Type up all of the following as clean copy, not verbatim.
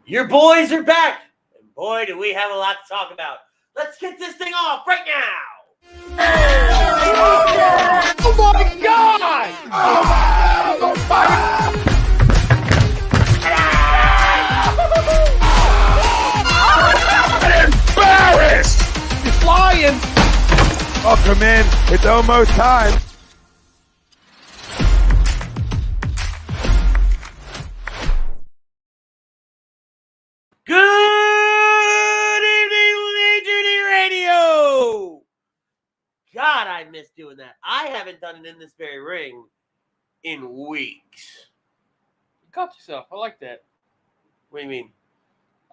Your boys are back, and boy, do we have a lot to talk about. Let's get this thing off right now. Oh my God! I'm embarrassed! He's flying! Welcome in. It's almost time. Good evening, A2D Radio! God, I miss doing that. I haven't done it in this very ring in weeks. You caught yourself. I like that. What do you mean?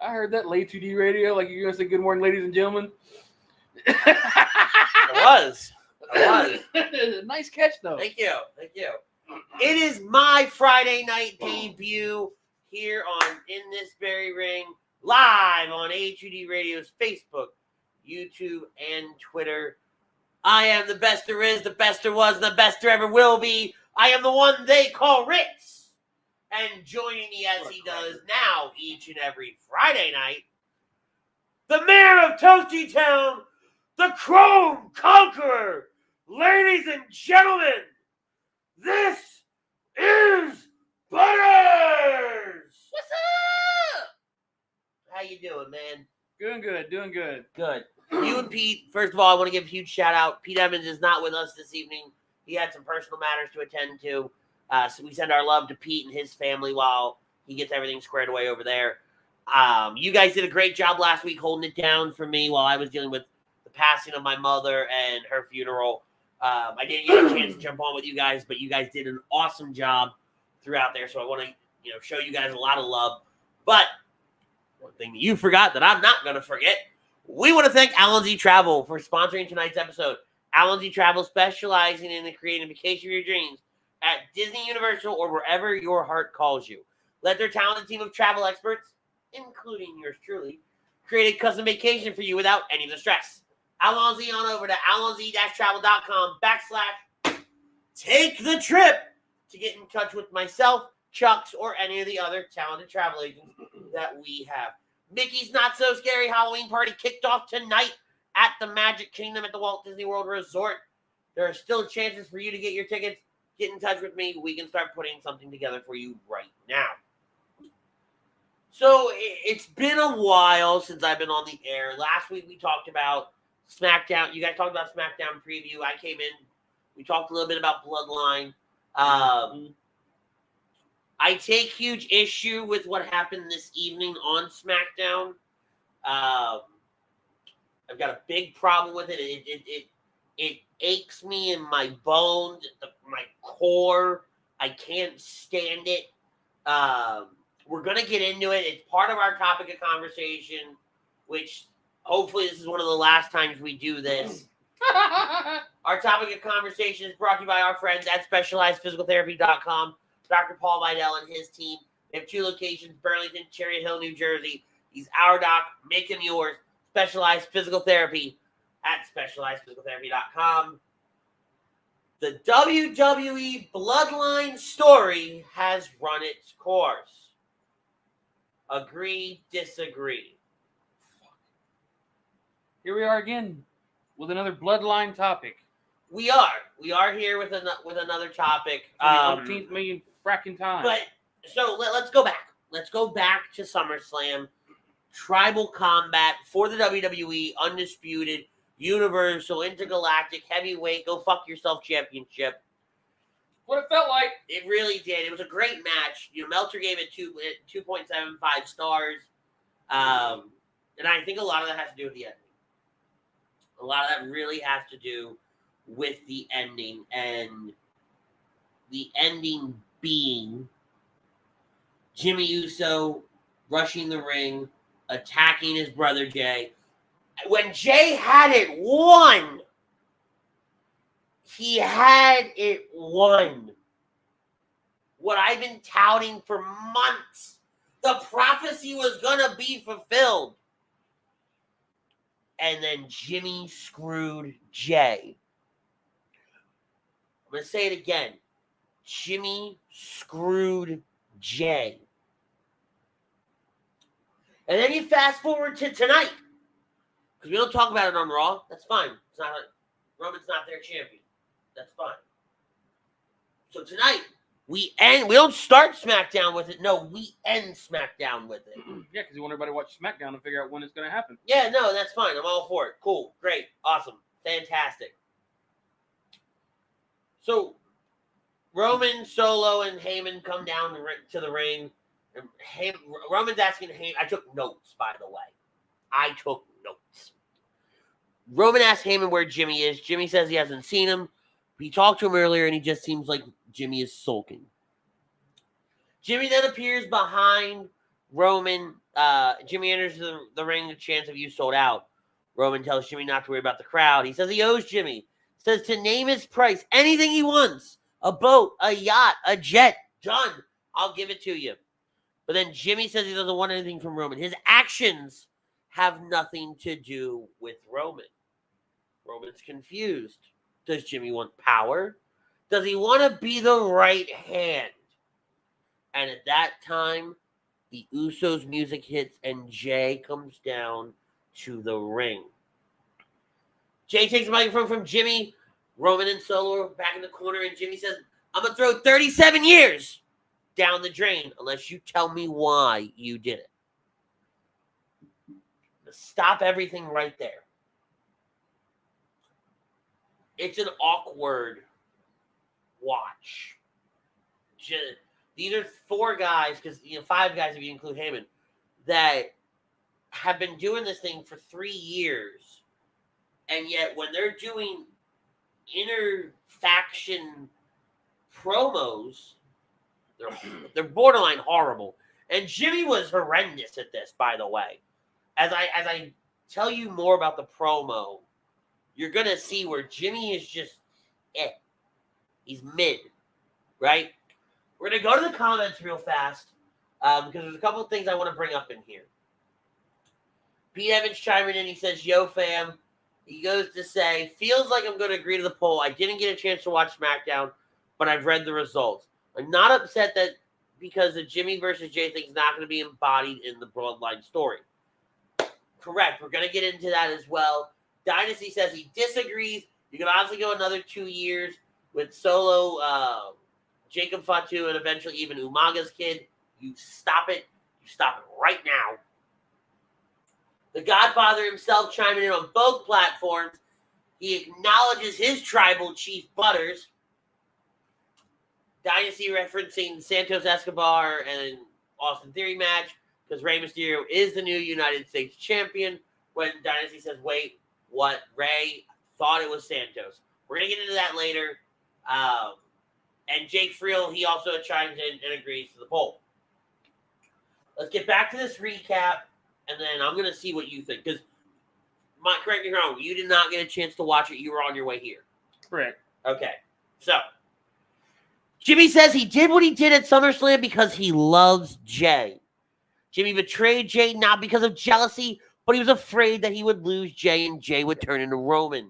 I heard that late A2D radio, like you're going to say good morning, ladies and gentlemen. I was. Nice catch, though. Thank you. It is my Friday night debut here on In This Very Ring, live on A2D Radio's Facebook, YouTube, and Twitter. I am the best there is, the best there was, and the best there ever will be. I am the one they call Ritz. And joining me as he does now each and every Friday night, the mayor of Toasty Town, the Chrome Conqueror. Ladies and gentlemen, this is Butters! What's up? How you doing, man? Doing good. Good. You and Pete, first of all, I want to give a huge shout out. Pete Evans is not with us this evening. He had some personal matters to attend to. So we send our love to Pete and his family while he gets everything squared away over there. You guys did a great job last week holding it down for me while I was dealing with the passing of my mother and her funeral. I didn't get a chance to jump on with you guys, but you guys did an awesome job throughout there. So I want to, show you guys a lot of love. But one thing that you forgot that I'm not going to forget, we want to thank Alan Z Travel for sponsoring tonight's episode. Alan Z Travel, specializing in the creating vacation of your dreams at Disney, Universal, or wherever your heart calls you. Let their talented team of travel experts, including yours truly, create a custom vacation for you without any of the stress. Alonzi on over to alonz-travel.com/take the trip to get in touch with myself, Chucks, or any of the other talented travel agents that we have. Mickey's Not So Scary Halloween Party kicked off tonight at the Magic Kingdom at the Walt Disney World Resort. There are still chances for you to get your tickets. Get in touch with me. We can start putting something together for you right now. So it's been a while since I've been on the air. Last week we talked about SmackDown. You guys talked about SmackDown preview. I came in. We talked a little bit about Bloodline. I take huge issue with what happened this evening on SmackDown. I've got a big problem with it. It aches me in my bones, my core. I can't stand it. We're going to get into it. It's part of our topic of conversation, which hopefully this is one of the last times we do this. Our topic of conversation is brought to you by our friends at SpecializedPhysicalTherapy.com, Dr. Paul Vidal and his team. They have 2 locations, Burlington, Cherry Hill, New Jersey. He's our doc. Make him yours. Specialized Physical Therapy at SpecializedPhysicalTherapy.com. The WWE Bloodline story has run its course. Agree, disagree. Here we are again with another Bloodline topic. We are here with another topic. For the 18th million fracking time. But so let's go back. Let's go back to SummerSlam. Tribal Combat for the WWE Undisputed Universal Intergalactic Heavyweight Go Fuck Yourself Championship. What it felt like. It really did. It was a great match. Meltzer gave it 2.75 stars. And I think a lot of that has to do with the ending. A lot of that really has to do with the ending, and the ending being Jimmy Uso rushing the ring, attacking his brother Jay. When Jay had it won, he had it won. What I've been touting for months, the prophecy was going to be fulfilled. And then Jimmy screwed Jay. I'm going to say it again. Jimmy screwed Jay. And then you fast forward to tonight. Because we don't talk about it on Raw. That's fine. It's not Roman's not their champion. That's fine. So tonight, we don't start SmackDown with it. No, we end SmackDown with it. Yeah, because you want everybody to watch SmackDown and figure out when it's going to happen. Yeah, no, that's fine. I'm all for it. Cool. Great. Awesome. Fantastic. So, Roman, Solo, and Heyman come down to the ring. And Roman's asking Heyman. I took notes, by the way. I took notes. Roman asks Heyman where Jimmy is. Jimmy says he hasn't seen him. He talked to him earlier, and he just seems like Jimmy is sulking. Jimmy then appears behind Roman. Jimmy enters the ring. The chance of you sold out. Roman tells Jimmy not to worry about the crowd. He says he owes Jimmy. Says to name his price. Anything he wants. A boat, a yacht, a jet. Done. I'll give it to you. But then Jimmy says he doesn't want anything from Roman. His actions have nothing to do with Roman. Roman's confused. Does Jimmy want power? Does he want to be the right hand? And at that time, the Usos' music hits and Jay comes down to the ring. Jay takes the microphone from Jimmy. Roman and Solo are back in the corner, and Jimmy says, I'm going to throw 37 years down the drain unless you tell me why you did it. Stop everything right there. It's an awkward watch. These are 4 guys, because 5 guys if you include Heyman, that have been doing this thing for 3 years, and yet when they're doing inter-faction promos, they're borderline horrible. And Jimmy was horrendous at this, by the way. As I tell you more about the promo, you're going to see where Jimmy is just he's mid, right? We're going to go to the comments real fast because there's a couple of things I want to bring up in here. Pete Evans chiming in. He says, yo, fam. He goes to say, feels like I'm going to agree to the poll. I didn't get a chance to watch SmackDown, but I've read the results. I'm not upset that because the Jimmy versus Jay thing is not going to be embodied in the Bloodline story. Correct. We're going to get into that as well. Dynasty says he disagrees. You can honestly go another 2 years with Solo, Jacob Fatu, and eventually even Umaga's kid. You stop it. You stop it right now. The Godfather himself chiming in on both platforms. He acknowledges his tribal chief Butters. Dynasty referencing Santos Escobar and Austin Theory match because Rey Mysterio is the new United States champion. When Dynasty says, wait, what? Rey thought it was Santos. We're going to get into that later. And Jake Friel, he also chimes in and agrees to the poll. Let's get back to this recap, and then I'm going to see what you think. Because, correct me if I'm wrong, you did not get a chance to watch it. You were on your way here. Correct. Okay. So, Jimmy says he did what he did at SummerSlam because he loves Jay. Jimmy betrayed Jay not because of jealousy, but he was afraid that he would lose Jay and Jay would turn into Roman.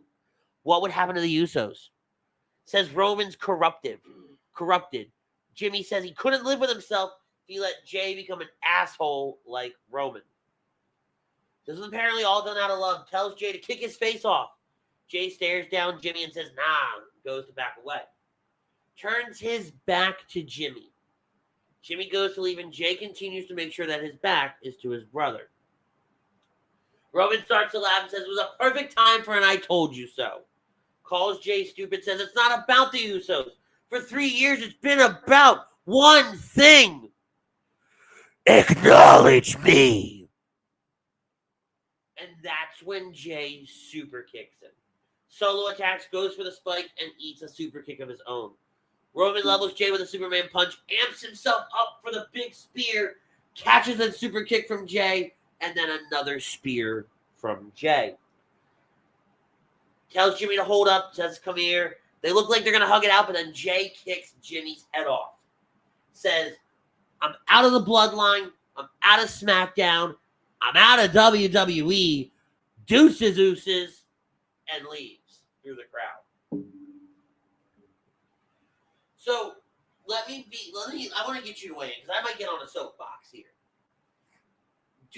What would happen to the Usos? Says Roman's corrupted. Jimmy says he couldn't live with himself if he let Jay become an asshole like Roman. This is apparently all done out of love. Tells Jay to kick his face off. Jay stares down Jimmy and says, nah, goes to back away. Turns his back to Jimmy. Jimmy goes to leave, and Jay continues to make sure that his back is to his brother. Roman starts to laugh and says, it was a perfect time for an I told you so. Calls Jay stupid, says it's not about the Usos. For 3 years, it's been about one thing. Acknowledge me. And that's when Jay super kicks him. Solo attacks, goes for the spike, and eats a super kick of his own. Roman levels Jay with a Superman punch, amps himself up for the big spear, catches a super kick from Jay, and then another spear from Jay. Tells Jimmy to hold up, says, come here. They look like they're going to hug it out, but then Jay kicks Jimmy's head off. Says, I'm out of the Bloodline. I'm out of SmackDown. I'm out of WWE. Deuces, ooses, and leaves through the crowd. So, I want to get you to weigh in, because I might get on a soapbox here.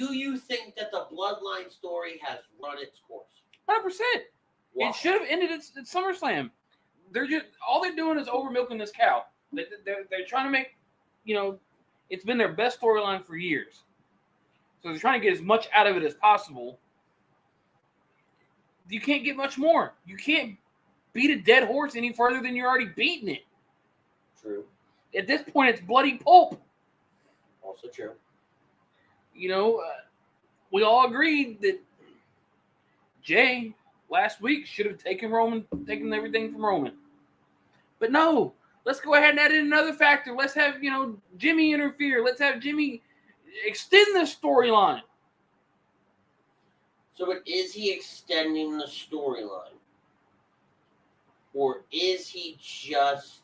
do you think that the Bloodline story has run its course? 100%. Wow. It should have ended at SummerSlam. All they're doing is over milking this cow. They're trying to make, it's been their best storyline for years. So they're trying to get as much out of it as possible. You can't get much more. You can't beat a dead horse any further than you're already beating it. True. At this point, it's bloody pulp. Also true. We all agreed that Jay last week should have taken everything from Roman. But no, let's go ahead and add in another factor. Let's have, Jimmy interfere. Let's have Jimmy extend the storyline. So, but is he extending the storyline? Or is he just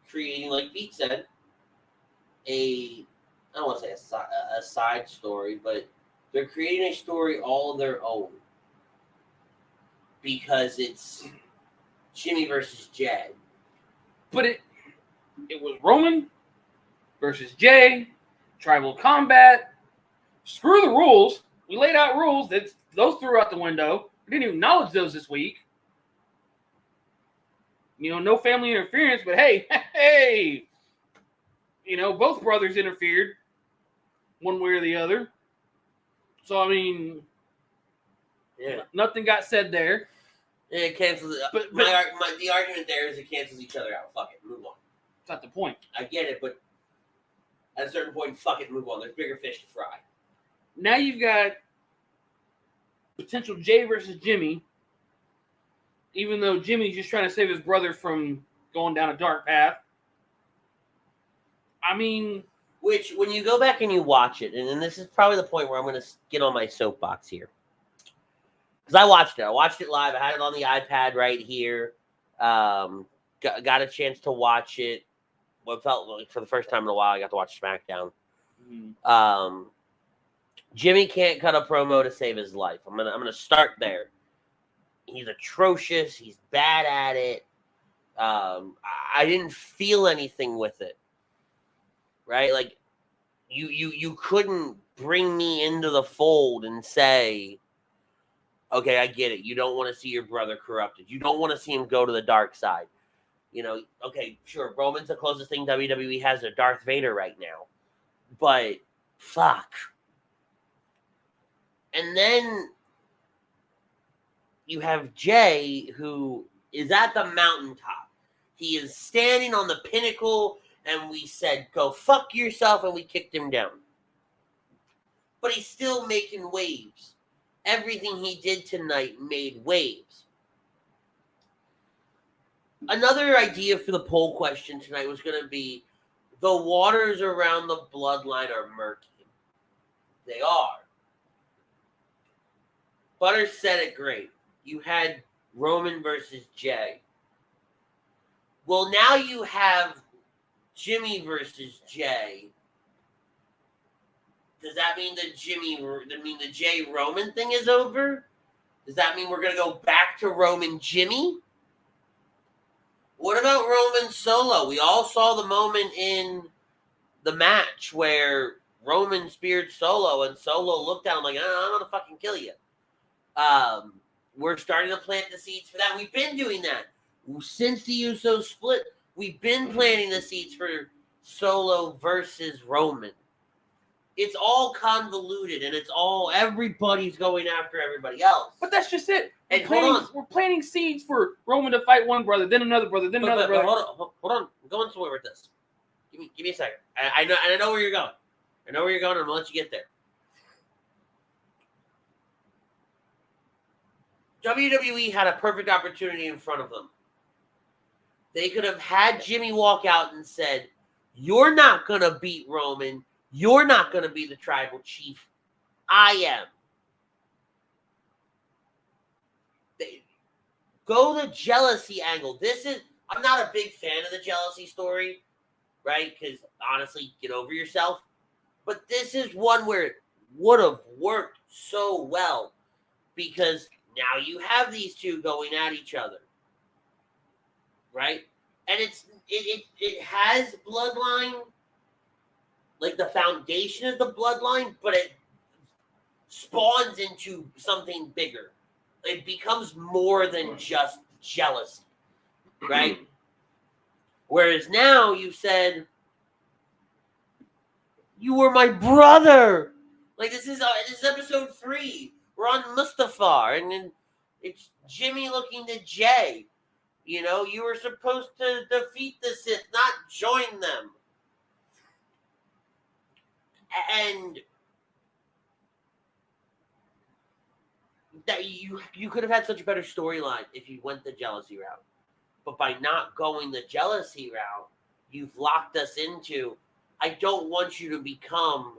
creating, like Pete said, I don't want to say a side story, but they're creating a story all of their own. Because it's Jimmy versus Jay. But it was Roman versus Jay, tribal combat. Screw the rules. We laid out rules. Those threw out the window. We didn't even acknowledge those this week. No family interference, but hey, both brothers interfered one way or the other. So, nothing got said there. It cancels. But the argument there is it cancels each other out. Fuck it, move on. That's not the point. I get it, but at a certain point, fuck it, move on. There's bigger fish to fry. Now you've got potential Jay versus Jimmy, even though Jimmy's just trying to save his brother from going down a dark path. Which, when you go back and you watch it, and this is probably the point where I'm going to get on my soapbox here. Because I watched it. I watched it live. I had it on the iPad right here. Got a chance to watch it. What felt like for the first time in a while, I got to watch SmackDown. Mm-hmm. Jimmy can't cut a promo to save his life. I'm gonna start there. He's atrocious. He's bad at it. I didn't feel anything with it. Right? Like you couldn't bring me into the fold and say, okay, I get it. You don't want to see your brother corrupted. You don't want to see him go to the dark side. Okay, sure, Roman's the closest thing WWE has to Darth Vader right now. But, fuck. And then you have Jay, who is at the mountaintop. He is standing on the pinnacle, and we said, go fuck yourself, and we kicked him down. But he's still making waves. Everything he did tonight made waves. Another idea for the poll question tonight was going to be, the waters around the bloodline are murky. They are. Butter said it great. You had Roman versus Jay. Well, now you have Jimmy versus Jay. Does that mean the Jay Roman thing is over? Does that mean we're going to go back to Roman Jimmy? What about Roman Solo? We all saw the moment in the match where Roman speared Solo, and Solo looked at him like, I'm going to fucking kill you. We're starting to plant the seeds for that. We've been doing that. Since the Usos split, we've been planting the seeds for Solo versus Roman. It's all convoluted, and everybody's going after everybody else. But that's just it. And we're planting seeds for Roman to fight one brother, then another brother, then another brother. Hold on. I'm going somewhere with this. Give me a second. I know where you're going. I know where you're going, and I'm going to let you get there. WWE had a perfect opportunity in front of them. They could have had Jimmy walk out and said, you're not going to beat Roman. You're not going to be the tribal chief. I am. Go the jealousy angle. I'm not a big fan of the jealousy story, right? Because honestly, get over yourself. But this is one where it would have worked so well because now you have these two going at each other, right? And it has bloodline, like the foundation is the bloodline, but spawns into something bigger. It becomes more than just jealousy, right? Whereas now you said, you were my brother. Like, this is episode 3. We're on Mustafar, and then it's Jimmy looking to Jay. You know, you were supposed to defeat the Sith, not join them. And that you could have had such a better storyline if you went the jealousy route. But by not going the jealousy route, you've locked us into, I don't want you to become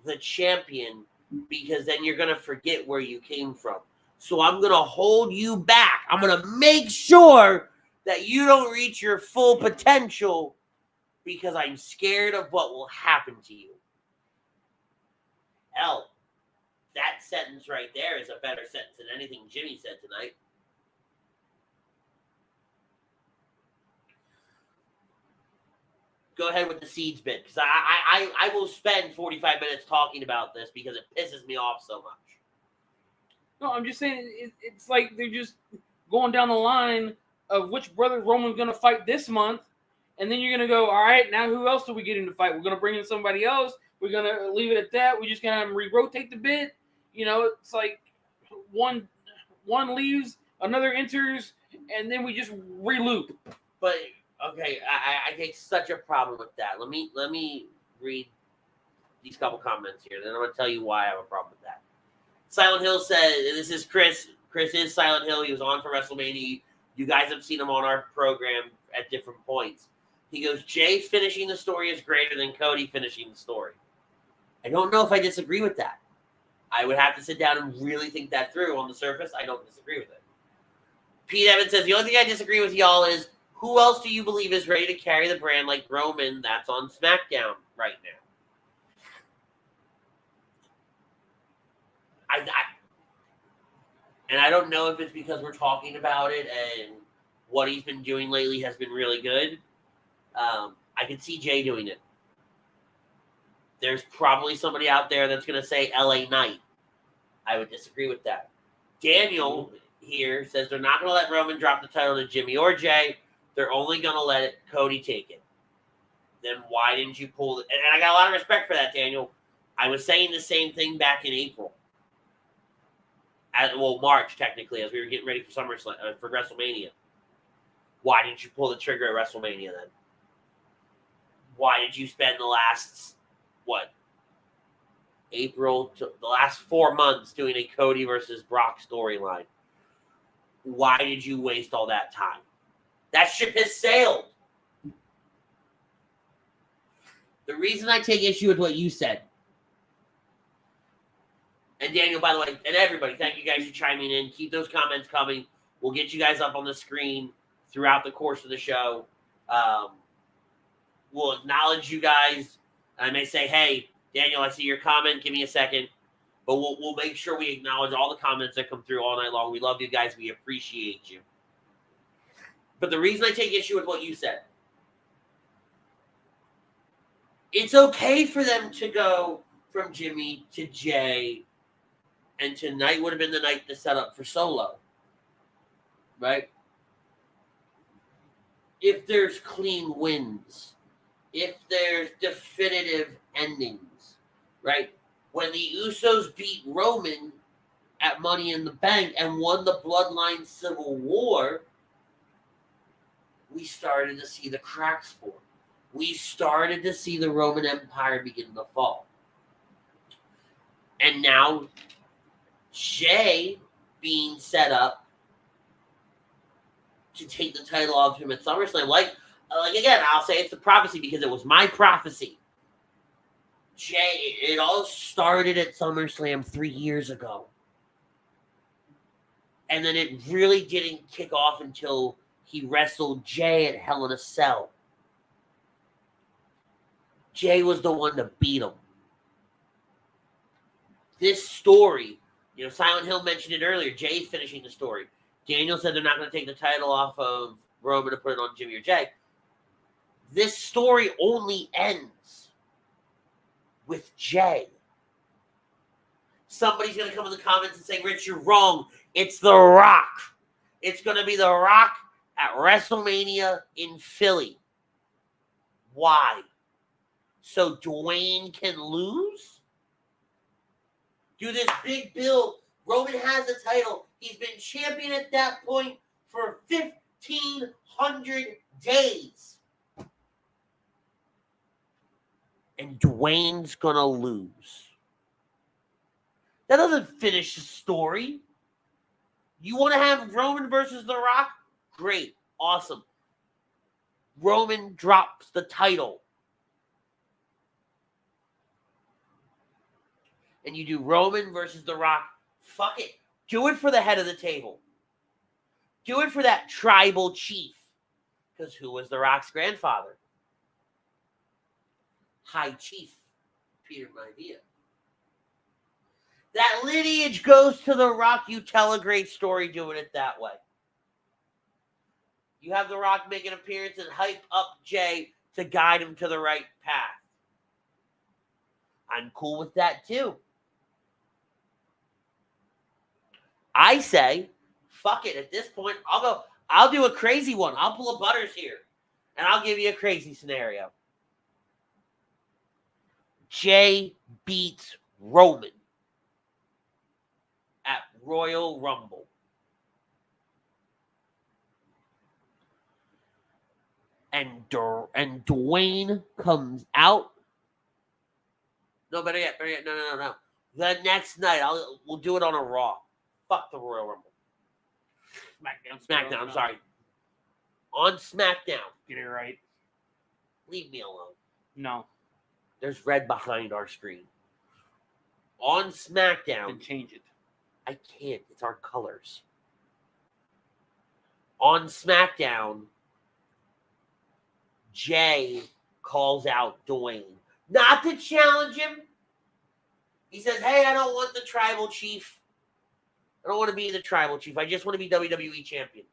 the champion because then you're going to forget where you came from. So I'm going to hold you back. I'm going to make sure that you don't reach your full potential because I'm scared of what will happen to you. Hell, that sentence right there is a better sentence than anything Jimmy said tonight. Go ahead with the seeds bit, because I will spend 45 minutes talking about this because it pisses me off so much. No, I'm just saying it's like they're just going down the line of which brother Roman's going to fight this month, and then you're going to go, all right, now who else do we get in to fight? We're going to bring in somebody else. We're going to leave it at that. We're just going to re-rotate the bit. You know, it's like one leaves, another enters, and then we just re-loop. But okay, I take such a problem with that. Let me read these couple comments here. Then I'm going to tell you why I have a problem with that. Silent Hill said, this is Chris. Chris is Silent Hill. He was on for WrestleMania. You guys have seen him on our program at different points. He goes, Jay finishing the story is greater than Cody finishing the story. I don't know if I disagree with that. I would have to sit down and really think that through. On the surface, I don't disagree with it. Pete Evans says, the only thing I disagree with y'all is, who else do you believe is ready to carry the brand like Roman that's on SmackDown right now? And I don't know if it's because we're talking about it and what he's been doing lately has been really good. I can see Jay doing it. There's probably somebody out there that's going to say LA Knight. I would disagree with that. Daniel here says they're not going to let Roman drop the title to Jimmy or Jay. They're only going to let Cody take it. Then why didn't you pull it? And I got a lot of respect for that, Daniel. I was saying the same thing back in April. March, technically, as we were getting ready for SummerSlam, for WrestleMania. Why didn't you pull the trigger at WrestleMania then? Why did you spend the last, April to the last 4 months doing a Cody versus Brock storyline? Why did you waste all that time? That ship has sailed. The reason I take issue with what you said, and Daniel, by the way, and everybody, thank you guys for chiming in. Keep those comments coming. We'll get you guys up on the screen throughout the course of the show. We'll acknowledge you guys. I may say, hey, Daniel, I see your comment. Give me a second. But we'll make sure we acknowledge all the comments that come through all night long. We love you guys. We appreciate you. But the reason I take issue with what you said, it's okay for them to go from Jimmy to Jay, and tonight would have been the night to set up for Solo, right? If there's clean wins, if there's definitive endings, right? When the Usos beat Roman at Money in the Bank and won the Bloodline Civil War, we started to see the cracks form. We started to see the Roman Empire begin to fall. And now Jay being set up to take the title off him at SummerSlam. Like again, I'll say it's a prophecy because it was my prophecy. Jay, it all started at SummerSlam 3 years ago. And then it really didn't kick off until he wrestled Jay at Hell in a Cell. Jay was the one to beat him. This story, Silent Hill mentioned it earlier. Jay's finishing the story. Daniel said they're not going to take the title off of Roman to put it on Jimmy or Jay. This story only ends with Jay. Somebody's going to come in the comments and say, Rich, you're wrong. It's The Rock. It's going to be The Rock at WrestleMania in Philly. Why? So Dwayne can lose? Do this big build. Roman has the title. He's been champion at that point for 1,500 days. And Dwayne's going to lose. That doesn't finish the story. You want to have Roman versus The Rock? Great. Awesome. Roman drops the title. And you do Roman versus The Rock. Fuck it. Do it for the head of the table. Do it for that tribal chief. Because who was The Rock's grandfather? High Chief Peter Maivia. That lineage goes to The Rock. You tell a great story doing it that way. You have The Rock make an appearance and hype up Jay to guide him to the right path. I'm cool with that too. I say, fuck it. At this point, I'll do a crazy one. I'll pull a Butters here. And I'll give you a crazy scenario. Jay beats Roman at Royal Rumble. And Dwayne comes out. No, better yet. No. The next night, we'll do it on a Raw. Fuck the Royal Rumble. SmackDown, I'm sorry. On SmackDown. Get it right. Leave me alone. No. There's red behind our screen. On SmackDown. Then change it. I can't. It's our colors. On SmackDown, Jay calls out Dwayne. Not to challenge him. He says, hey, I don't want the tribal chief. I don't want to be the tribal chief. I just want to be WWE champion.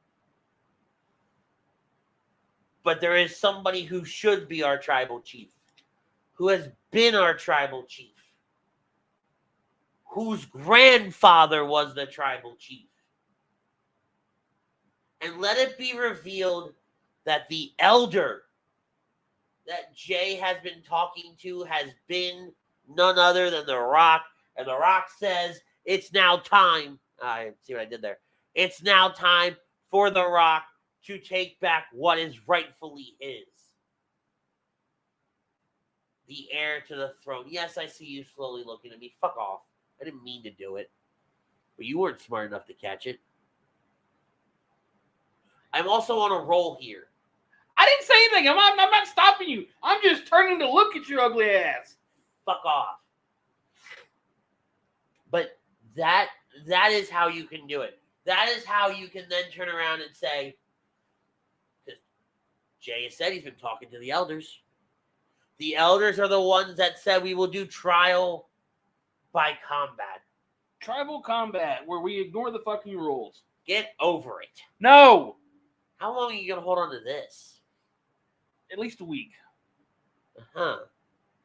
But there is somebody who should be our tribal chief. Who has been our tribal chief. Whose grandfather was the tribal chief. And let it be revealed that the elder that Jay has been talking to has been none other than The Rock. And The Rock says, it's now time. I see what I did there. It's now time for The Rock to take back what is rightfully his. The heir to the throne. Yes, I see you slowly looking at me. Fuck off. I didn't mean to do it. But you weren't smart enough to catch it. I'm also on a roll here. I didn't say anything. I'm not stopping you. I'm just turning to look at your ugly ass. Fuck off. But that is how you can do it. That is how you can then turn around and say, because Jay has said he's been talking to the elders. The elders are the ones that said we will do trial by combat. Tribal combat, where we ignore the fucking rules. Get over it. No! How long are you going to hold on to this? At least a week. Uh-huh.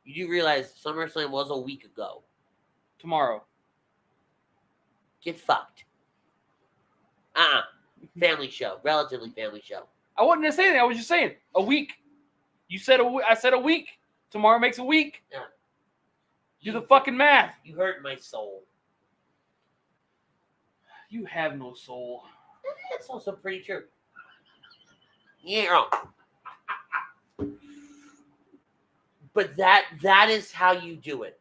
You do realize SummerSlam was a week ago. Tomorrow. Get fucked. Family show. Relatively family show. I wasn't going to say anything. I was just saying. A week. You said I said a week. Tomorrow makes a week. Yeah. Do the fucking math. You hurt my soul. You have no soul. That's also pretty true. You ain't wrong. But that is how you do it.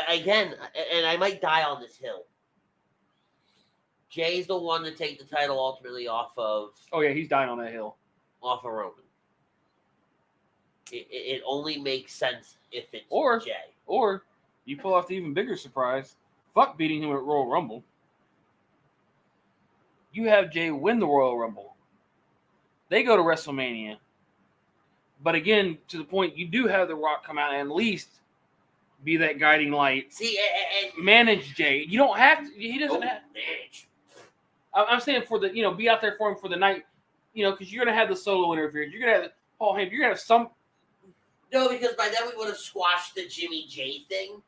Again, and I might die on this hill. Jay's the one to take the title ultimately off of. Oh yeah, he's dying on that hill. Off of Roman. It only makes sense if it's Jay. Or you pull off the even bigger surprise. Fuck beating him at Royal Rumble. You have Jay win the Royal Rumble. They go to WrestleMania. But again, to the point, you do have The Rock come out and at least be that guiding light. See, and manage Jay. You don't have to. He doesn't have. Manage. I'm saying for the, be out there for him for the night, because you're going to have the solo interference. You're going to have Paul Heyman. You're going to have some. No, because by then we would have squashed the Jimmy J thing.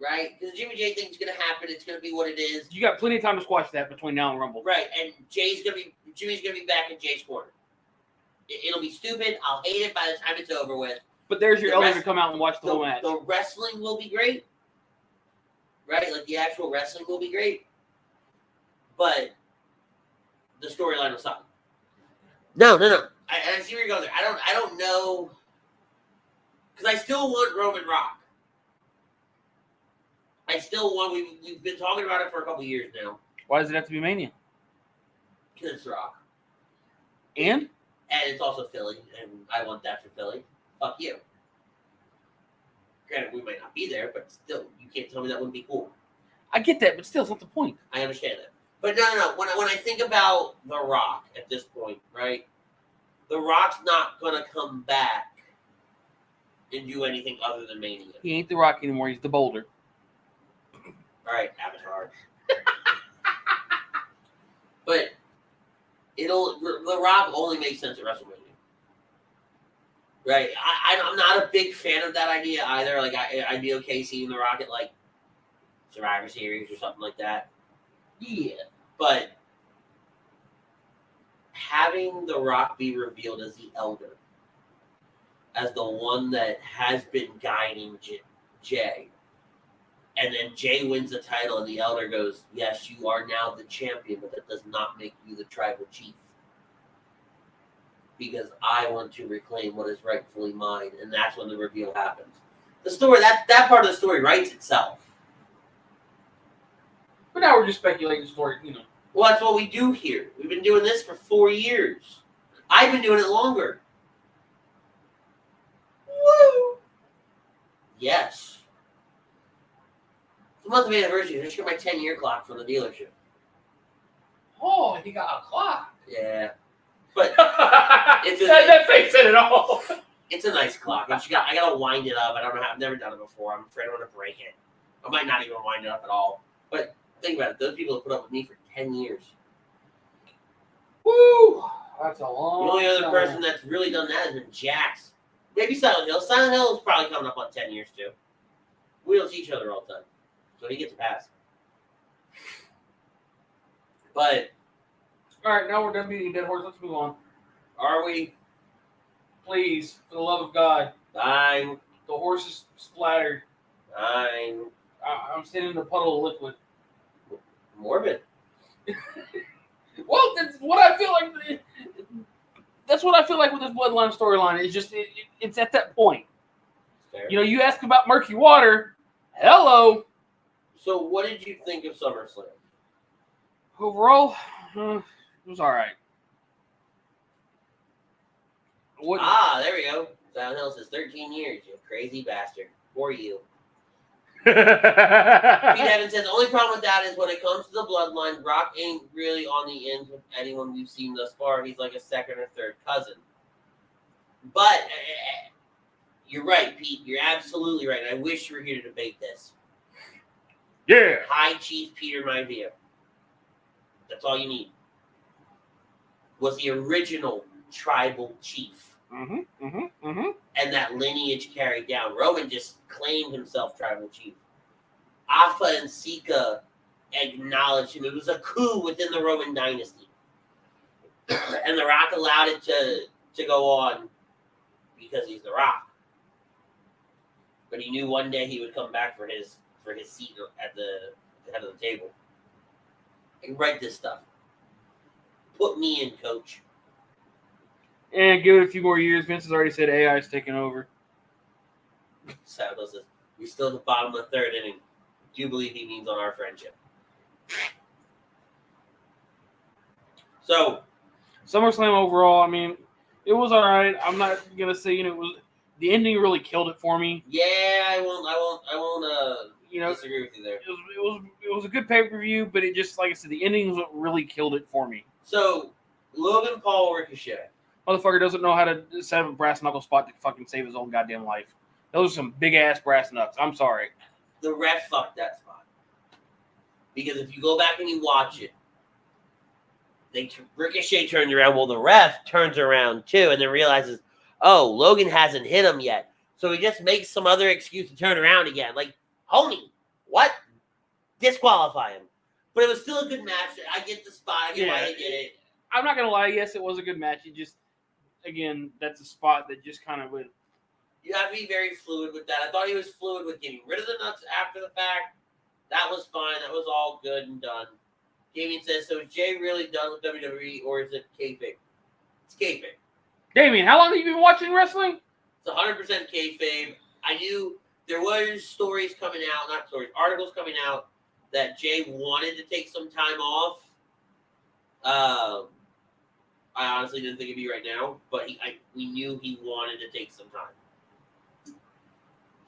right? Because the Jimmy J thing's going to happen. It's going to be what it is. You got plenty of time to squash that between now and Rumble. Right, and Jimmy's going to be back in Jay's corner. It'll be stupid. I'll hate it by the time it's over with. But there's your elder to come out and watch the whole match. The wrestling will be great. Right? Like, the actual wrestling will be great. But the storyline will suck. No. I see where you're going there. I don't know. Because I still want Roman Rock. I still want. We've been talking about it for a couple years now. Why does it have to be Mania? Because it's Rock. And it's also Philly, and I want that for Philly. Fuck you. Granted, we might not be there, but still, you can't tell me that wouldn't be cool. I get that, but still, it's not the point. I understand that. But no. When I think about The Rock at this point, right? The Rock's not going to come back and do anything other than Mania. He ain't The Rock anymore. He's the Boulder. All right, Avatar. But The Rock only makes sense at WrestleMania. Right? I'm not a big fan of that idea either. Like, I'd be okay seeing The Rock at, like, Survivor Series or something like that. Yeah. But having The Rock be revealed as the elder, as the one that has been guiding Jay, and then Jay wins the title and the elder goes, yes, you are now the champion, but that does not make you the tribal chief. Because I want to reclaim what is rightfully mine, and that's when the reveal happens. The story, that part of the story writes itself. But now we're just speculating the story, you know. Well, that's what we do here. We've been doing this for 4 years. I've been doing it longer. Woo! Yes. It's a month of anniversary. I just got my 10-year clock from the dealership. Oh, he got a clock. Yeah. But that face said it all. It's a nice clock. I gotta wind it up. I've never done it before. I'm afraid I'm gonna break it. I might not even wind it up at all. But think about it. Those people have put up with me for 10 years. Woo! That's a long The only other time. person that's really done that has been Jax. Maybe Silent Hill. Silent Hill is probably coming up on 10 years too. We don't see each other all the time. So he gets a pass. But All right, now we're done beating a dead horse. Let's move on. are we? Please, for the love of God. Fine. The horse is splattered. Fine. I'm sitting in a puddle of liquid. Morbid. Well, that's what I feel like. That's what I feel like with this Bloodline storyline. It's just it's at that point. Fair. You know, you ask about murky water. Hello. So what did you think of SummerSlam? Overall, it was all right. What? There we go. Silent Hill says 13 years, you crazy bastard. For you. Pete Evans says, only problem with that is when it comes to the Bloodline, Brock ain't really on the ends with anyone we've seen thus far. He's like a second or third cousin. But you're right, Pete. You're absolutely right. And I wish you were here to debate this. Yeah. High Chief Peter Maivia. That's all you need. Was the original tribal chief. And that lineage carried down. Roman just claimed himself tribal chief. Alpha and Sika acknowledged him. It was a coup within the Roman dynasty. And The Rock allowed it to go on because he's The Rock. But he knew one day he would come back for his seat at the head of the table. I can write this stuff. Put me in, coach. And give it a few more years. Vince has already said AI is taking over. Saddle says, we're still at the bottom of the third inning. Do you believe he means on our friendship? So, SummerSlam overall, I mean, it was all right. I'm not gonna say it was. The ending really killed it for me. yeah, I won't disagree with you there. It was a good pay-per-view, but it just, like I said, the ending was what really killed it for me. So, Logan Paul Ricochet. Motherfucker doesn't know how to set up a brass knuckle spot to fucking save his own goddamn life. Those are some big-ass brass knucks. I'm sorry. The ref fucked that spot. Because if you go back and you watch it, Ricochet turns around. Well, the ref turns around too and then realizes, oh, Logan hasn't hit him yet. So he just makes some other excuse to turn around again. Like, homie, What? Disqualify him. But it was still a good match. I get the spot. I get why they did it. I'm not going to lie. Yes, it was a good match. It just, again, that's a spot that just kind of would. You have to be very fluid with that. I thought he was fluid with getting rid of the nuts after the fact. That was fine. That was all good and done. Damien says, so is Jay really done with WWE or is it kayfabe? It's kayfabe. Damien, how long have you been watching wrestling? It's 100% kayfabe. I knew there was stories coming out, not stories, articles coming out that Jay wanted to take some time off. I honestly didn't think it'd be right now, but we knew he wanted to take some time.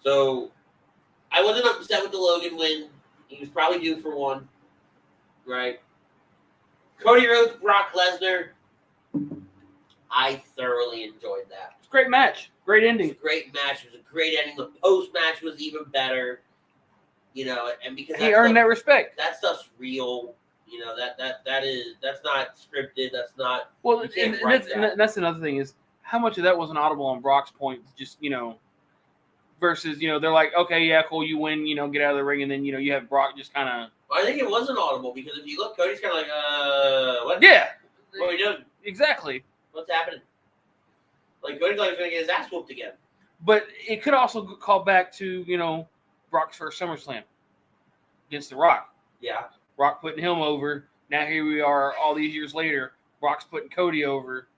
So I wasn't upset with the Logan win. He was probably due for one, right? Cody Rhodes, Brock Lesnar. I thoroughly enjoyed that. It's a great match. Great ending. It was a great match. It was a great ending. The post-match was even better. You know, and because he earned that respect. That stuff's real. You know, that's not scripted. That's not. Well, and that's another thing is how much of that wasn't audible on Brock's point. Just, you know, versus, you know, they're like, okay, yeah, cool, you win, you know, get out of the ring, and then, you know, you have Brock just kind of. Well, I think it wasn't audible because if you look, Cody's kind of like, what? Yeah. What are we doing? Exactly. What's happening? Like, Cody's like going to get his ass whooped again. But it could also call back to, you know, Brock's first SummerSlam against The Rock. Yeah. Brock putting him over. Now here we are all these years later. Brock's putting Cody over.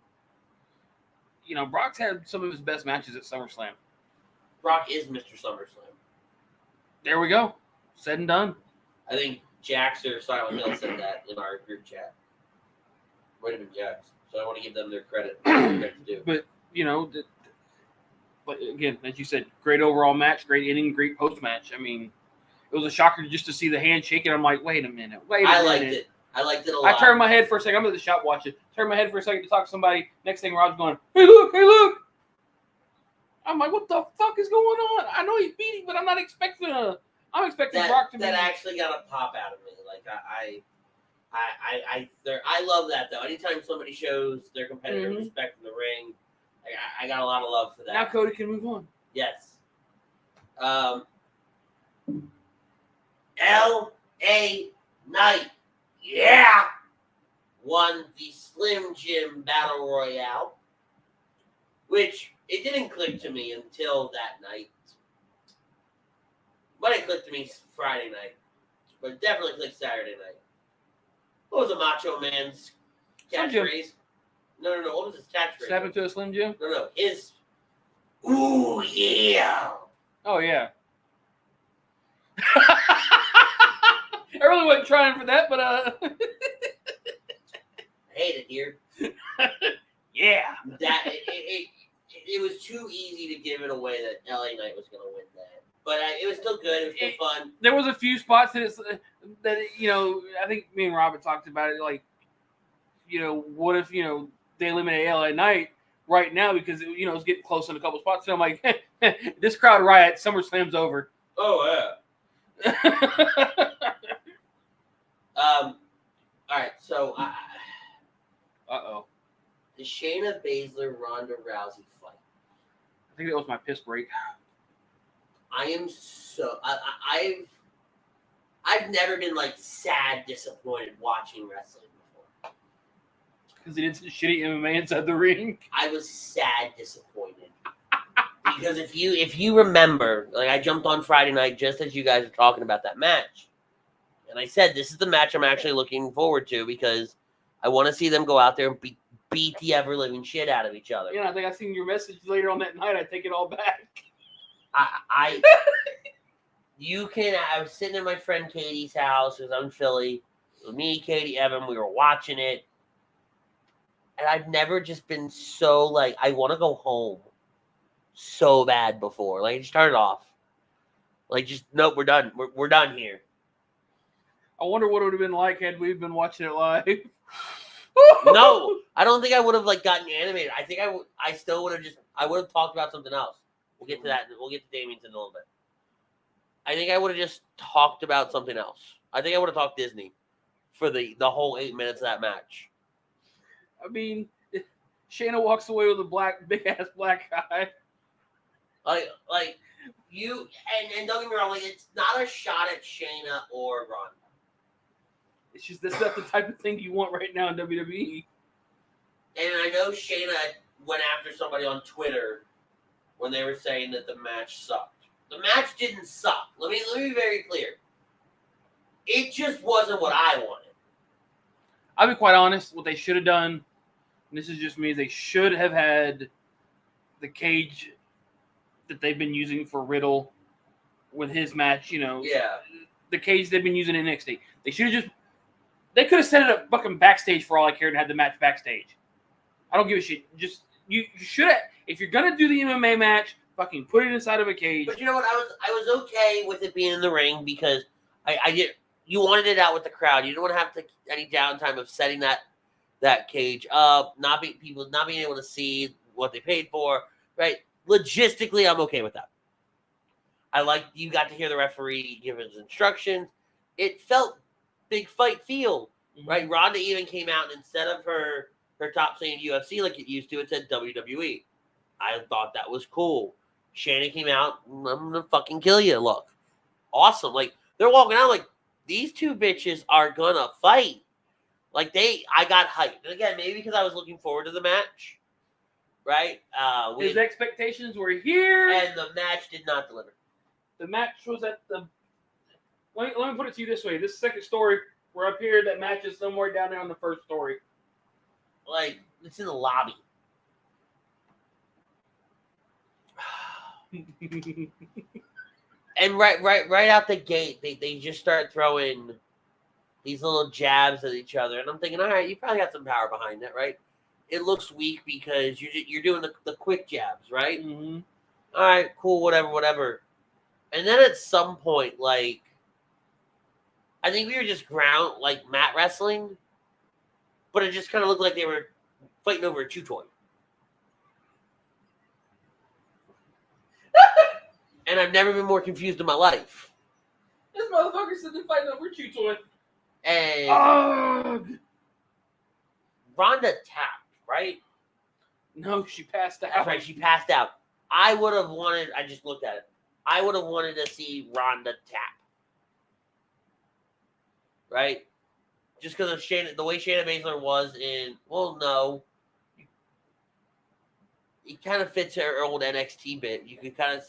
You know, Brock's had some of his best matches at SummerSlam. Brock is Mr. SummerSlam. There we go. Said and done. I think Jax or Silent Hill said that in our group chat. Might have been Jax. So I want to give them their credit. To do. But, you know, but again, as you said, great overall match, great inning, great post-match. I mean, it was a shocker just to see the handshake, and I'm like, wait a minute. I liked it. I liked it a lot. I turned my head for a second. I'm at the shop watching. Turned my head for a second to talk to somebody. Next thing, Rob's going, hey, look, hey, look. I'm like, what the fuck is going on? I know he's beating, but I'm not expecting I'm expecting Brock to be. That actually got a pop out of me. Like, I love that, though. Anytime somebody shows their competitive respect in the ring, I got a lot of love for that. Now Cody can move on. Yes. L.A. Knight, yeah, won the Slim Jim Battle Royale, which it didn't click to me until that night. But it clicked to me Friday night. But it definitely clicked Saturday night. What was a Macho Man's catchphrase? No. What was his catchphrase? Snap into a Slim Jim? No. His, ooh, yeah. Oh, yeah. I really wasn't trying for that, but I hate it here. Yeah. That it was too easy to give it away that LA Knight was going to win that, but it was still good. It was still fun. There was a few spots that you know, I think me and Robert talked about it. Like, you know, what if, you know, they eliminate LA Knight right now because, you know, it's getting close in a couple spots. So I'm like, this crowd riot, SummerSlam's over. Oh yeah. All right, so the Shayna Baszler Ronda Rousey fight. I think that was my piss break. I am so I've never been like sad disappointed watching wrestling before. Because he did some shitty MMA inside the ring. I was sad disappointed. Because if you remember, like I jumped on Friday night just as you guys were talking about that match. And I said, this is the match I'm actually looking forward to because I want to see them go out there and beat the ever-living shit out of each other. Yeah, I think I seen your message later on that night. I take it all back. I was sitting at my friend Katie's house. It was in Philly. It was me, Katie, Evan. We were watching it. And I've never just been so, like, I want to go home so bad before. Like, just turn it off. Like, just, nope, we're done. We're done here. I wonder what it would have been like had we been watching it live. No, I don't think I would have like gotten animated. I think I still would have I would have talked about something else. We'll get to that. We'll get to Damien's in a little bit. I think I would have just talked about something else. I think I would have talked Disney for the whole 8 minutes of that match. I mean, Shayna walks away with a big ass black guy. Like and don't get me wrong, like, it's not a shot at Shayna or Ronda. It's just that's not the type of thing you want right now in WWE. And I know Shayna went after somebody on Twitter when they were saying that the match sucked. The match didn't suck. Let me be very clear. It just wasn't what I wanted. I'll be quite honest. What they should have done, and this is just me, they should have had the cage that they've been using for Riddle with his match. Yeah. The cage they've been using in NXT. They should have they could have set it up fucking backstage for all I cared and had the match backstage. I don't give a shit. Just you should have. If you're gonna do the MMA match, fucking put it inside of a cage. But you know what? I was okay with it being in the ring because I did. You wanted it out with the crowd. You don't want to have any downtime of setting that cage up, not being able to see what they paid for. Right? Logistically, I'm okay with that. I like you got to hear the referee give his instructions. It felt big fight feel, right? Ronda even came out and instead of her top saying UFC like it used to, it said WWE. I thought that was cool. Shayna came out, I'm gonna fucking kill you. Look, awesome. Like they're walking out like these two bitches are gonna fight. Like I got hyped. And again, maybe because I was looking forward to the match, right? His expectations were here, and the match did not deliver. The match was at the. Let me put it to you this way: this second story, we're up here. That match is somewhere down there on the first story. Like it's in the lobby. And right out the gate, they just start throwing these little jabs at each other, and I'm thinking, all right, you probably got some power behind that, right? It looks weak because you're doing the quick jabs, right? Mm-hmm. All right, cool, whatever. And then at some point, like, I think we were just mat wrestling, but it just kind of looked like they were fighting over a chew toy. And I've never been more confused in my life. This motherfucker said they're fighting over a chew toy. And Ronda tapped, right? No, she passed out. That's right, she passed out. I just looked at it. I would have wanted to see Ronda tap. Right? Just because of the way Shayna Baszler was in, well, no. It kind of fits her old NXT bit. You could kind of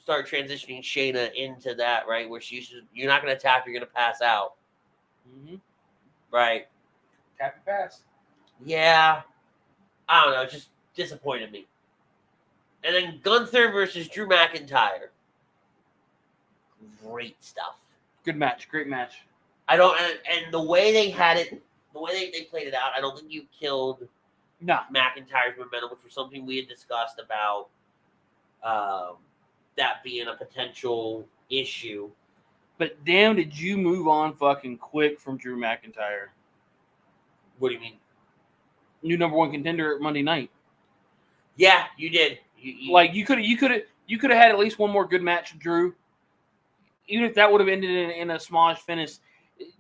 start transitioning Shayna into that, right? Where you're not going to tap, you're going to pass out. Mm-hmm. Right? Tap and pass. Yeah. I don't know. It just disappointed me. And then Gunther versus Drew McIntyre. Great stuff. Good match. Great match. And the way they had it, the way they played it out, I don't think you killed McIntyre's momentum, which was something we had discussed about that being a potential issue. But damn, did you move on fucking quick from Drew McIntyre? What do you mean? New number one contender at Monday night. Yeah, you did. You could have had at least one more good match with Drew. Even if that would have ended in a smallish finish,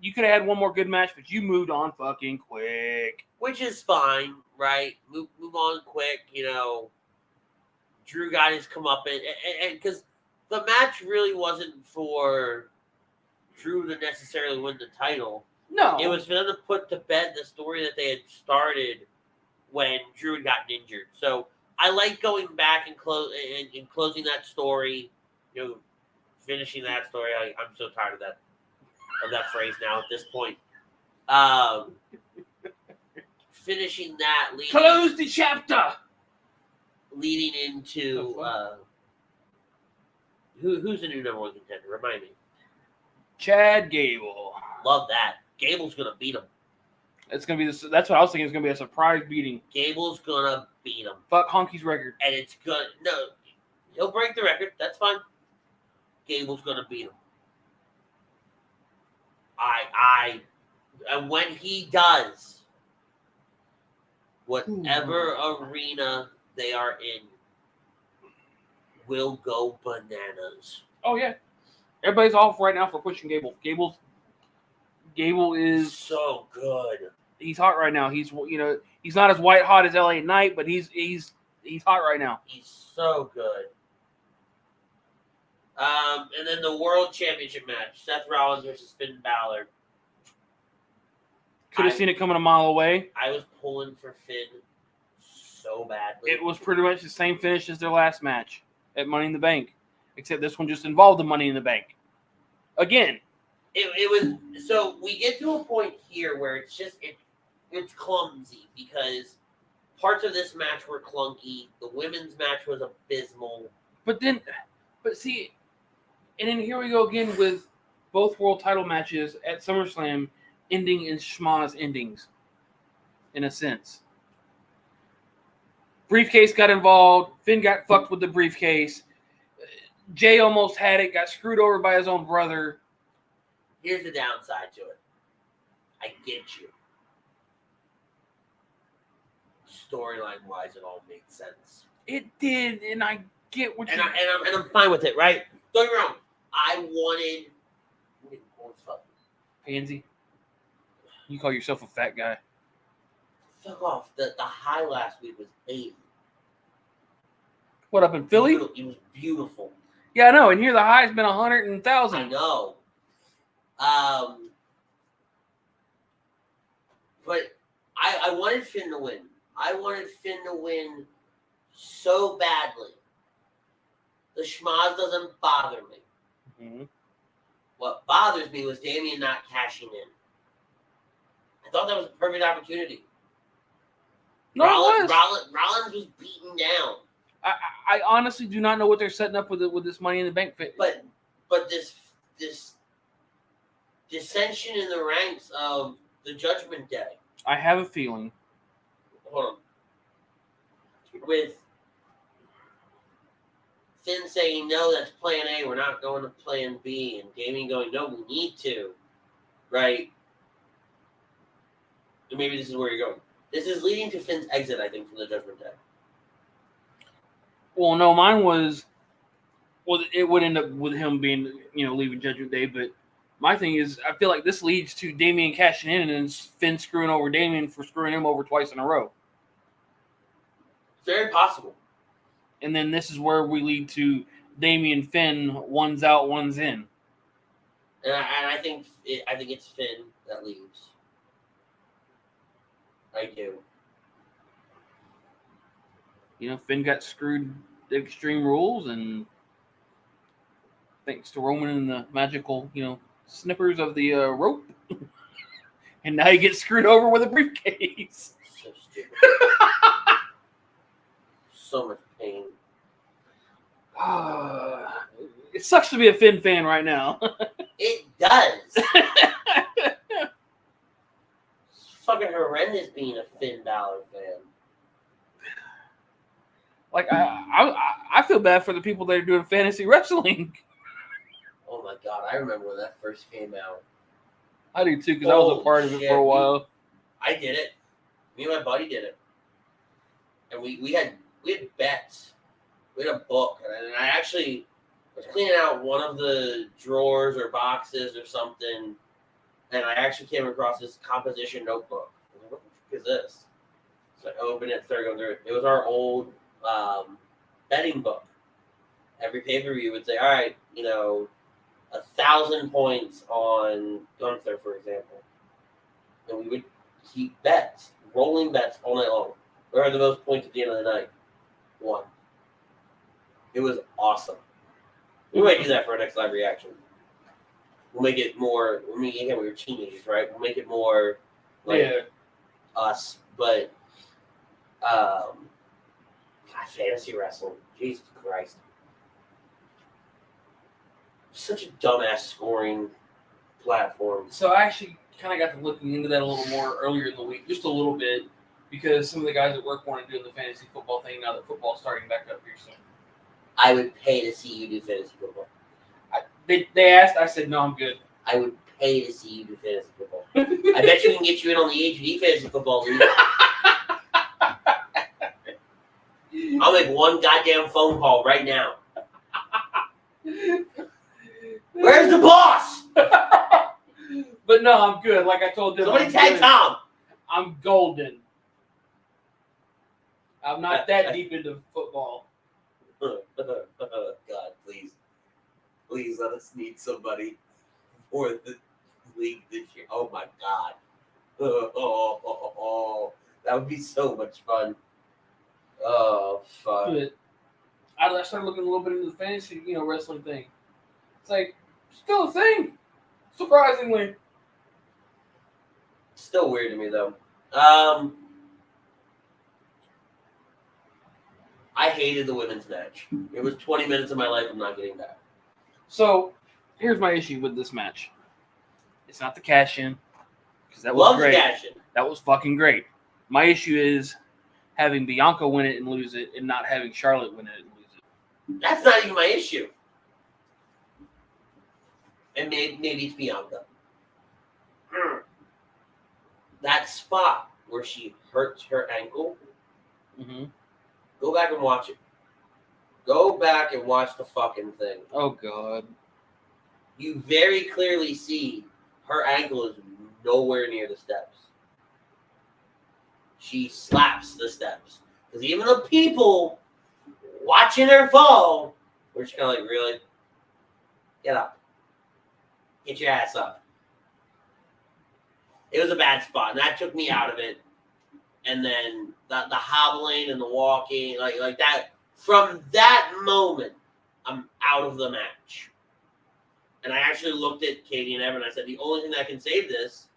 you could have had one more good match, but you moved on fucking quick. Which is fine, right? Move on quick, Drew got his comeuppance, and because the match really wasn't for Drew to necessarily win the title. No. It was for them to put to bed the story that they had started when Drew had gotten injured. So I like going back and closing that story, finishing that story. I'm so tired of that phrase now at this point. Finishing that, close the chapter. Leading into who's the new number one contender? Remind me. Chad Gable. Love that. Gable's gonna beat him. It's gonna be this. That's what I was thinking. It's gonna be a surprise beating. Gable's gonna beat him. Fuck Honky's record. And it's gonna he'll break the record. That's fine. Gable's gonna beat him. And when he does, whatever arena they are in will go bananas. Oh yeah, everybody's off right now for pushing Gable. Gable is so good. He's hot right now. He's he's not as white hot as LA Knight, but he's hot right now. He's so good. And then the World Championship match: Seth Rollins versus Finn Balor. Could have seen it coming a mile away. I was pulling for Finn so badly. It was pretty much the same finish as their last match at Money in the Bank, except this one just involved the Money in the Bank. Again. It was so we get to a point here where it's clumsy because parts of this match were clunky. The women's match was abysmal. But see, and then here we go again with both world title matches at SummerSlam ending in schmaz endings, in a sense. Briefcase got involved. Finn got fucked with the briefcase. Jay almost had it, got screwed over by his own brother. Here's the downside to it. I get you. Storyline-wise, it all made sense. It did, and I get what and I'm fine with it, right? Don't get me wrong. I wanted Pansy. You call yourself a fat guy. Fuck off. The high last week was 80. What, up in Philly? It was beautiful. Yeah, I know. And here the high's been 100,000. I know. But I wanted Finn to win. I wanted Finn to win so badly. The schmaz doesn't bother me. Mm-hmm. What bothers me was Damian not cashing in. I thought that was a perfect opportunity. No, Rollins was beaten down. I honestly do not know what they're setting up with this Money in the Bank fit. But this dissension in the ranks of the Judgment Day. I have a feeling. Hold on. With Finn saying, no, that's plan A, we're not going to plan B, and Damian going, no, we need to. Right? And maybe this is where you're going. This is leading to Finn's exit, I think, from the Judgment Day. Well, no, mine was... Well, it would end up with him being, leaving Judgment Day, but my thing is, I feel like this leads to Damian cashing in and then Finn screwing over Damian for screwing him over twice in a row. Very possible. And then this is where we lead to Damian Finn, one's out, one's in. And I think it's Finn that leaves. I do. Finn got screwed the Extreme Rules, and thanks to Roman and the magical, snippers of the rope. And now he gets screwed over with a briefcase. So stupid. So much pain. It sucks to be a Finn fan right now. It does. It's fucking horrendous being a Finn Balor fan. Like, I feel bad for the people that are doing fantasy wrestling. Oh my god, I remember when that first came out. I do too, because I was a part of it for a while. I did it. Me and my buddy did it. And we had bets. We had a book. And I actually was cleaning out one of the drawers or boxes or something. And I actually came across this composition notebook. I was like, what the fuck is this? So I opened it, started going through it. It was our old betting book. Every pay-per-view would say, all right, 1,000 points on Gunther, for example. And we would keep bets, rolling bets all night long. Whoever had the most points at the end of the night won. It was awesome. We might do that for our next live reaction. We'll make it more, we were teenagers, right? We'll make it more like us. But, God, fantasy wrestling. Jesus Christ. Such a dumbass scoring platform. So I actually kind of got to looking into that a little more earlier in the week, just a little bit, because some of the guys at work want to do the fantasy football thing now that football's starting back up here soon. I would pay to see you do fantasy football. They asked, I said, no, I'm good. I would pay to see you do fantasy football. I bet you can get you in on the A2D fantasy football league. I'll make one goddamn phone call right now. Where's the boss? But no, I'm good. Like I told them, Somebody tag Tom. I'm golden. I'm not that deep into football. God, please. please let us need somebody for the league this year. Oh my God. That would be so much fun. Oh, fuck. But I started looking a little bit into the fantasy, wrestling thing. It's like, still a thing. Surprisingly. Still weird to me, though. I hated the women's match. It was 20 minutes of my life I'm not getting back. So, here's my issue with this match. It's not the cash-in, because that was great. The cash-in. That was fucking great. My issue is having Bianca win it and lose it, and not having Charlotte win it and lose it. That's not even my issue. And maybe it's Bianca. That spot where she hurts her ankle, go back and watch it. Go back and watch the fucking thing. Oh, God. You very clearly see her ankle is nowhere near the steps. She slaps the steps. Because even the people watching her fall were just kind of like, really? Get up. Get your ass up. It was a bad spot, and that took me out of it. And then the hobbling and the walking, like that. From that moment, I'm out of the match. And I actually looked at Katie and Evan, and I said, the only thing that can save this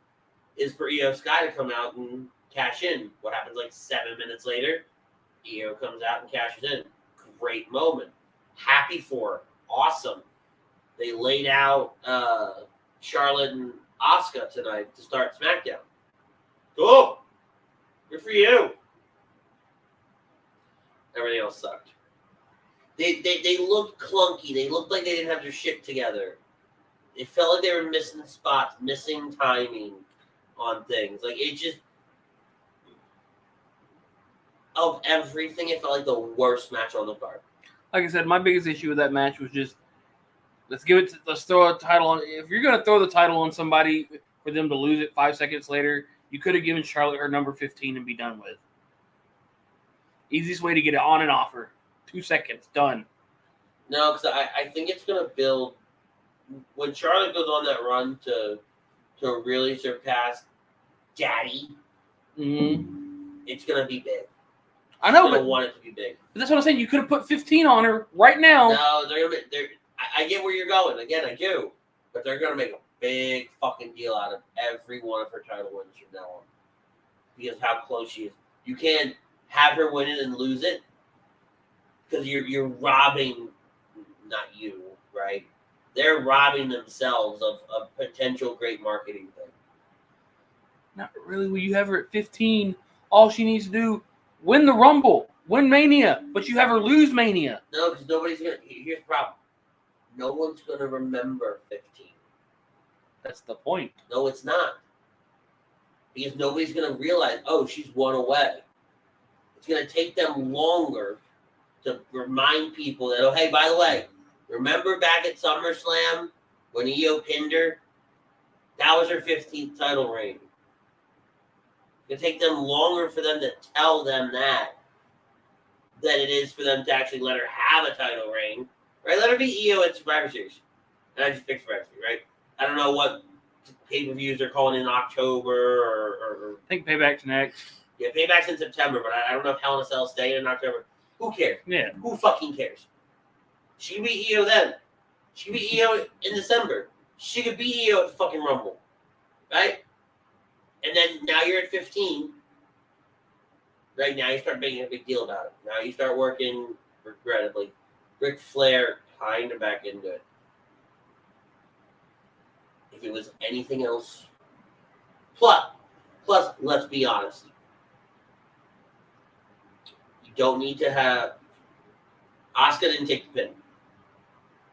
is for Iyo Sky to come out and cash in. What happens 7 minutes later? Iyo comes out and cashes in. Great moment. Happy for her. Awesome. They laid out Charlotte and Asuka tonight to start SmackDown. Cool. Good for you. Everything else sucked. They looked clunky. They looked like they didn't have their shit together. It felt like they were missing spots, missing timing on things. It just, of everything, it felt like the worst match on the card. Like I said, my biggest issue with that match was just, let's throw a title on. If you're going to throw the title on somebody for them to lose it 5 seconds later, you could have given Charlotte her number 15 and be done with. Easiest way to get it on and off her. 2 seconds, done. No, because I think it's going to build. When Charlotte goes on that run to really surpass Daddy, it's going to be big. I know, but want it to be big. But that's what I'm saying. You could have put 15 on her right now. No, I get where you're going. Again, I do. But they're going to make a big fucking deal out of every one of her title wins from now on. Because how close she is. You can't have her win it and lose it. Because you're robbing, not you, right? They're robbing themselves of a potential great marketing thing. Not really. When you have her at 15, all she needs to do, win the Rumble, win Mania, but you have her lose Mania. No, because nobody's going to. Here's the problem. No one's going to remember 15. That's the point. No, it's not. Because nobody's going to realize, oh, she's one away. It's going to take them longer to remind people that, oh, hey, by the way, remember back at SummerSlam when Iyo pinned her? That was her 15th title reign. It's going to take them longer for them to tell them that than it is for them to actually let her have a title reign. Right? Let her be Iyo at Survivor Series. And I just picked Survivor Series, right? I don't know what pay-per-views they're calling in October or I think Payback's next. Yeah, Payback's in September, but I don't know if Hell in a Cell stayed in October. Who cares? Yeah. Who fucking cares? She could be Iyo then. She could be Iyo in December. She could be Iyo at the fucking Rumble. Right? And then now you're at 15. Right now you start making a big deal about it. Now you start working, regrettably, Ric Flair kind of back into it. If it was anything else. Plus, let's be honest. You don't need to have. Asuka didn't take the pin.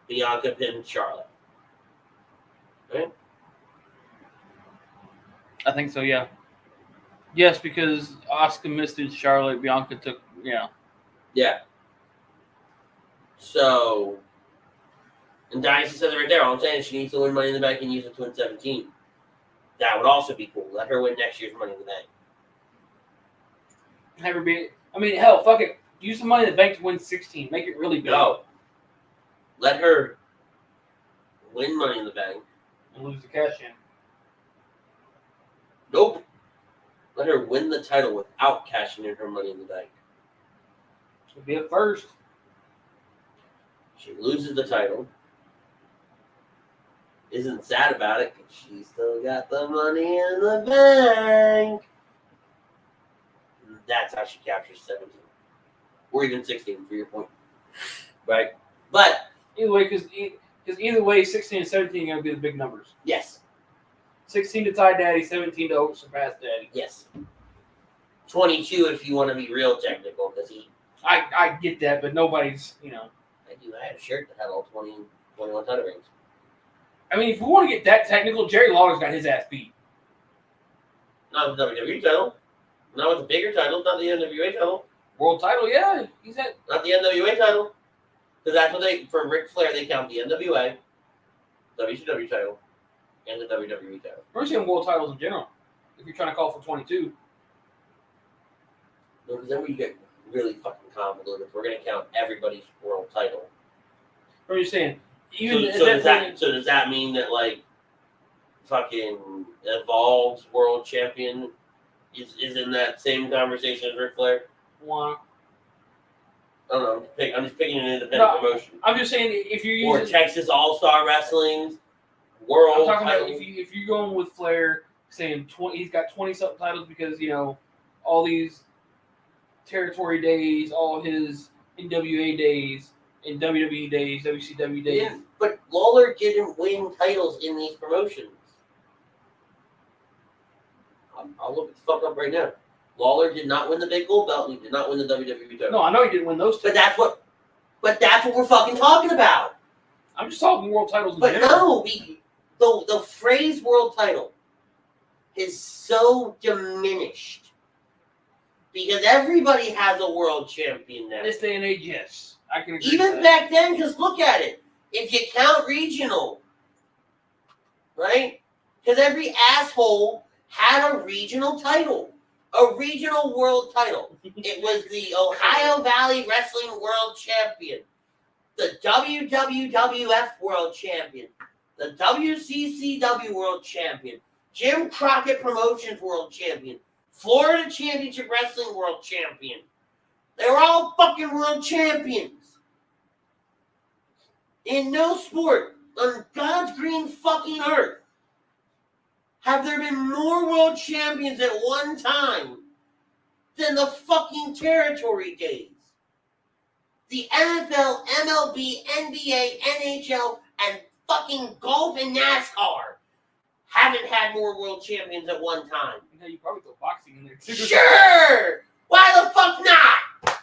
Bianca pinned Charlotte. Right? I think so, yeah. Yes, because Asuka missed it, Charlotte, Bianca took, yeah. Yeah. So, and Dynasty says it right there. All I'm saying is she needs to win Money in the Bank and use it to win 17. That would also be cool. Let her win next year's Money in the Bank. Have her be, I mean, hell, fuck it. Use the Money in the Bank to win 16. Make it really big. No. Let her win Money in the Bank. And lose the cash in. Nope. Let her win the title without cashing in her Money in the Bank. Should be a first. She loses the title. Isn't sad about it because she still got the Money in the Bank. That's how she captures 17. Or even 16 for your point. Right? But Either way, because either way, 16 and 17 are going to be the big numbers. yes. 16 to tie Daddy, 17 to surpass Daddy. Yes. 22 if you want to be real technical because I get that, but nobody's, you know. I had a shirt that had all 21 title rings. I mean, if we want to get that technical, Jerry Lawler's got his ass beat. Not the WWE title. Not with the bigger title. Not the NWA title. World title, yeah. He's at. Not the NWA title. Because that's what for Ric Flair, they count the NWA, WCW title, and the WWE title. We're saying world titles in general. If you're trying to call for 22. No, because then we get really fucking convoluted. We're going to count everybody's world title. What are you saying? Even So does that mean that, like, fucking Evolved's world champion is in that same conversation as Ric Flair? One. I don't know. I'm just picking an independent promotion. I'm just saying if you're using Or Texas All-Star Wrestling's world I'm talking title. about if you're going with Flair saying 20, he's got 20 something titles because, you know, all these territory days, all his NWA days, and WWE days, WCW days. Yeah, but Lawler didn't win titles in these promotions. I'll look the fuck up right now. Lawler did not win the big gold belt, and he did not win the WWE title. No, I know he didn't win those two. But that's what we're fucking talking about. I'm just talking world titles in But general. no, the phrase world title is so diminished because everybody has a world champion now. In this day and age, yes. I can agree Even with that. back then, because look at it. If you count regional, right? Because every asshole had a regional title. A regional world title. It was the Ohio Valley Wrestling World Champion, the WWF World Champion, the WCCW World Champion, Jim Crockett Promotions World Champion, Florida Championship Wrestling World Champion. They were all fucking world champions. In no sport on God's green fucking earth have there been more world champions at one time than the fucking territory days. The NFL, MLB, NBA, NHL, and fucking golf and NASCAR haven't had more world champions at one time. You know, you probably throw boxing in there too. Sure! Why the fuck not?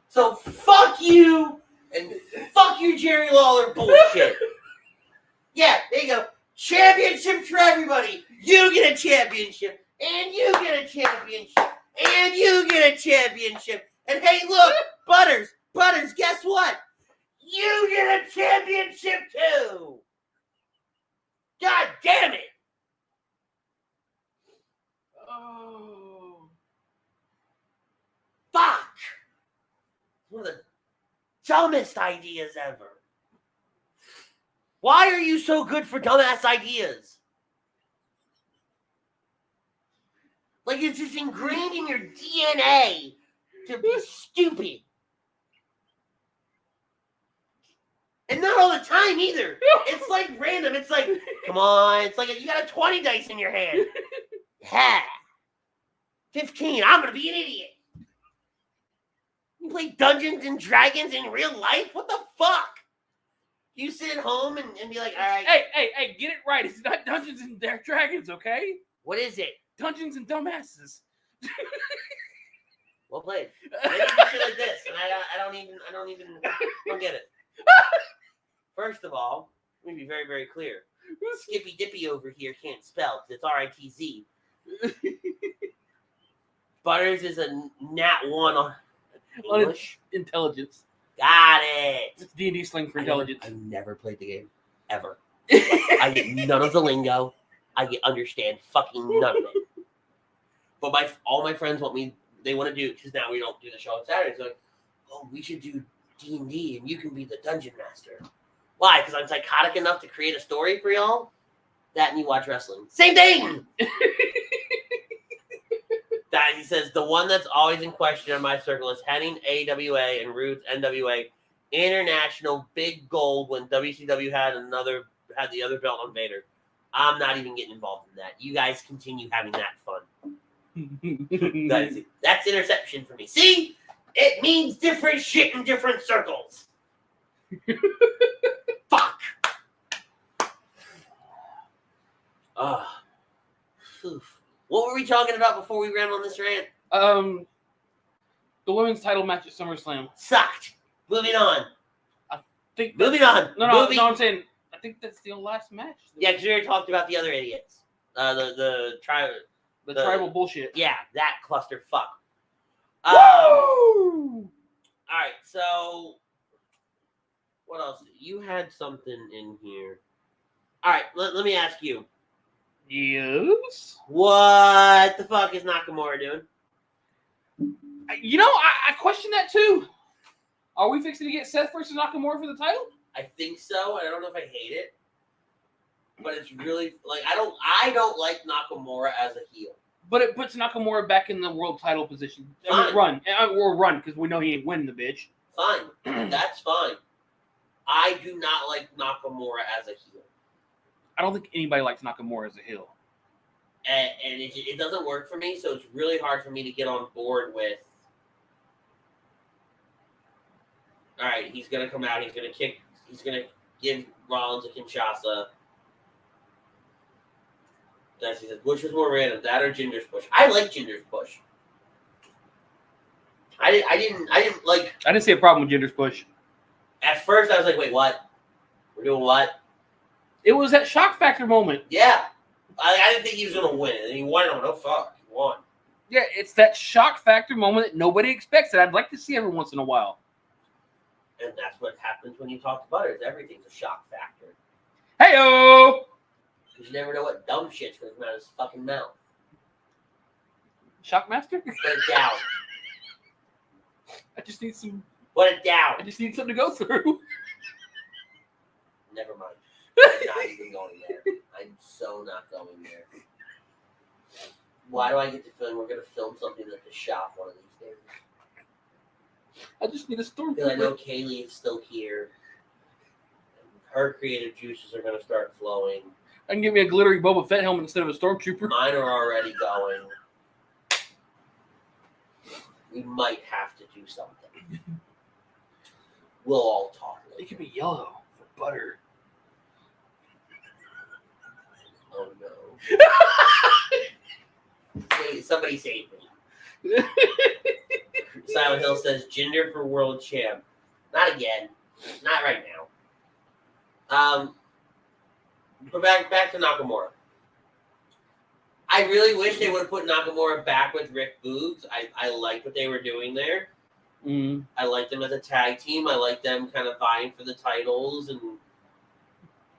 So fuck you and fuck you, Jerry Lawler bullshit. Yeah, there you go. Championships for everybody. You get a championship. And you get a championship. And you get a championship. And hey, look, Butters, guess what? You get a championship too. God damn it. Oh. Fuck. One of the dumbest ideas ever. Why are you so good for dumbass ideas? Like it's just ingrained in your DNA to be stupid. And not all the time either. It's like random. It's like, come on. It's like you got a 20 dice in your hand. Ha. 15. I'm going to be an idiot. You play Dungeons and Dragons in real life? What the fuck? You sit at home and be like, all right. Hey, get it right. It's not Dungeons and Dragons, okay? What is it? Dungeons and Dumbasses. Well played. I do shit like this, and I don't get it. First of all, let me be very, very clear. Skippy Dippy over here can't spell, because it's RITZ. Butters is a nat 1 on English. Intelligence. Got it. It's D&D slang for intelligence. I've never played the game. Ever. I get none of the lingo. I understand fucking none of it. But all my friends they want to do, because now we don't do the show on Saturdays. They're like, oh, we should do D&D, and you can be the dungeon master. Why? Because I'm psychotic enough to create a story for y'all? That and you watch wrestling. Same thing! That he says, the one that's always in question in my circle is heading AWA and Roots NWA International Big Gold when WCW had the other belt on Vader. I'm not even getting involved in that. You guys continue having that fun. That's interception for me. See? It means different shit in different circles. Fuck. What were we talking about before we ran on this rant? The women's title match at SummerSlam Sucked. Moving on. Moving on. No, I'm saying I think that's the last match. Yeah, because we already talked about the other idiots. The tribal bullshit. Yeah, that clusterfuck. Woo! All right, so what else? You had something in here. All right, let me ask you. Yes. What the fuck is Nakamura doing? You know, I question that too. Are we fixing to get Seth versus Nakamura for the title? I think so. I don't know if I hate it, but it's really like I don't like Nakamura as a heel. But it puts Nakamura back in the world title position. Fine. Run because we know he ain't winning the bitch. Fine, that's fine. I do not like Nakamura as a heel. I don't think anybody likes Nakamura as a heel. And it doesn't work for me, so it's really hard for me to get on board with. All right, he's going to come out. He's going to kick. He's going to give Rollins a Kinshasa. That's, he says, which was more random, that or Jinder's push? I like Jinder's push. I didn't like. I didn't see a problem with Jinder's push. At first, I was like, wait, what? We're doing what? It was that shock factor moment. Yeah. I didn't think he was going to win. And he won. Oh, fuck. He won. Yeah, it's that shock factor moment that nobody expects that I'd like to see every once in a while. And that's what happens when you talk to Butters. Everything's a shock factor. Hey-o! Because you never know what dumb shit's going to come out of his fucking mouth. Shockmaster? Put it down. I just need some... Put it down. I just need something to go through. Never mind. I'm not even going there. I'm so not going there. Why do I get the feeling we're going to film something at the shop one of these days? I just need a storm. Because I know Kaylee is still here. Her creative juices are going to start flowing. I can give me a glittery Boba Fett helmet instead of a stormtrooper. Mine are already going. We might have to do something. We'll all talk later. It could be yellow for butter. Oh no. Wait, somebody save me. Silent Hill says Jinder for world champ. Not again. Not right now. But back to Nakamura. I really wish they would have put Nakamura back with Rick Boogs. I liked what they were doing there. Mm. I like them as a tag team. I like them kind of vying for the titles, and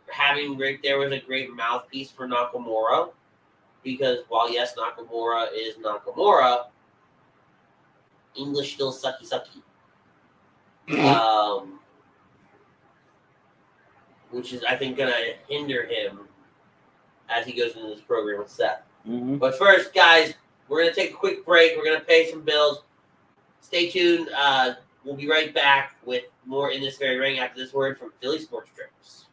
having Rick there was a great mouthpiece for Nakamura. Because while yes, Nakamura is Nakamura, English still sucky. Which is, I think, going to hinder him as he goes into this program with Seth. Mm-hmm. But first, guys, we're going to take a quick break. We're going to pay some bills. Stay tuned. We'll be right back with more In This Very Ring after this word from Philly Sports Trips.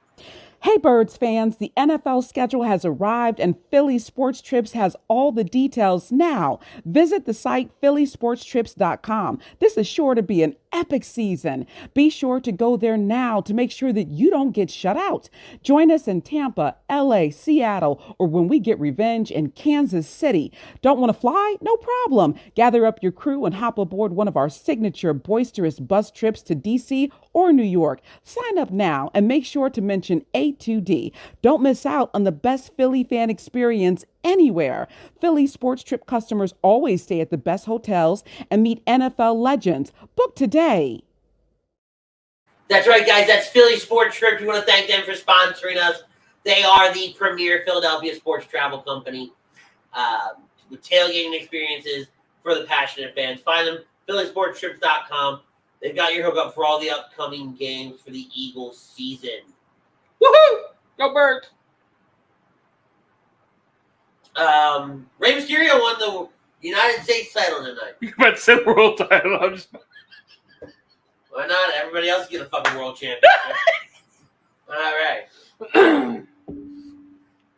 Hey Birds fans, the NFL schedule has arrived and Philly Sports Trips has all the details now. Visit the site phillysportstrips.com. This is sure to be an epic season. Be sure to go there now to make sure that you don't get shut out. Join us in Tampa, LA, Seattle, or when we get revenge in Kansas City. Don't want to fly? No problem. Gather up your crew and hop aboard one of our signature boisterous bus trips to DC or New York. Sign up now and make sure to mention A2D. Don't miss out on the best Philly fan experience anywhere. Philly Sports Trip customers always stay at the best hotels and meet NFL legends. Book today. That's right, guys. That's Philly Sports Trips. We want to thank them for sponsoring us. They are the premier Philadelphia sports travel company with tailgating experiences for the passionate fans. Find them, phillysportstrips.com. They've got your hookup for all the upcoming games for the Eagles season. Woohoo! Go Birds! Rey Mysterio won the United States title tonight. You about to say world title? I'm just... Why not? Everybody else get a fucking world championship. All right.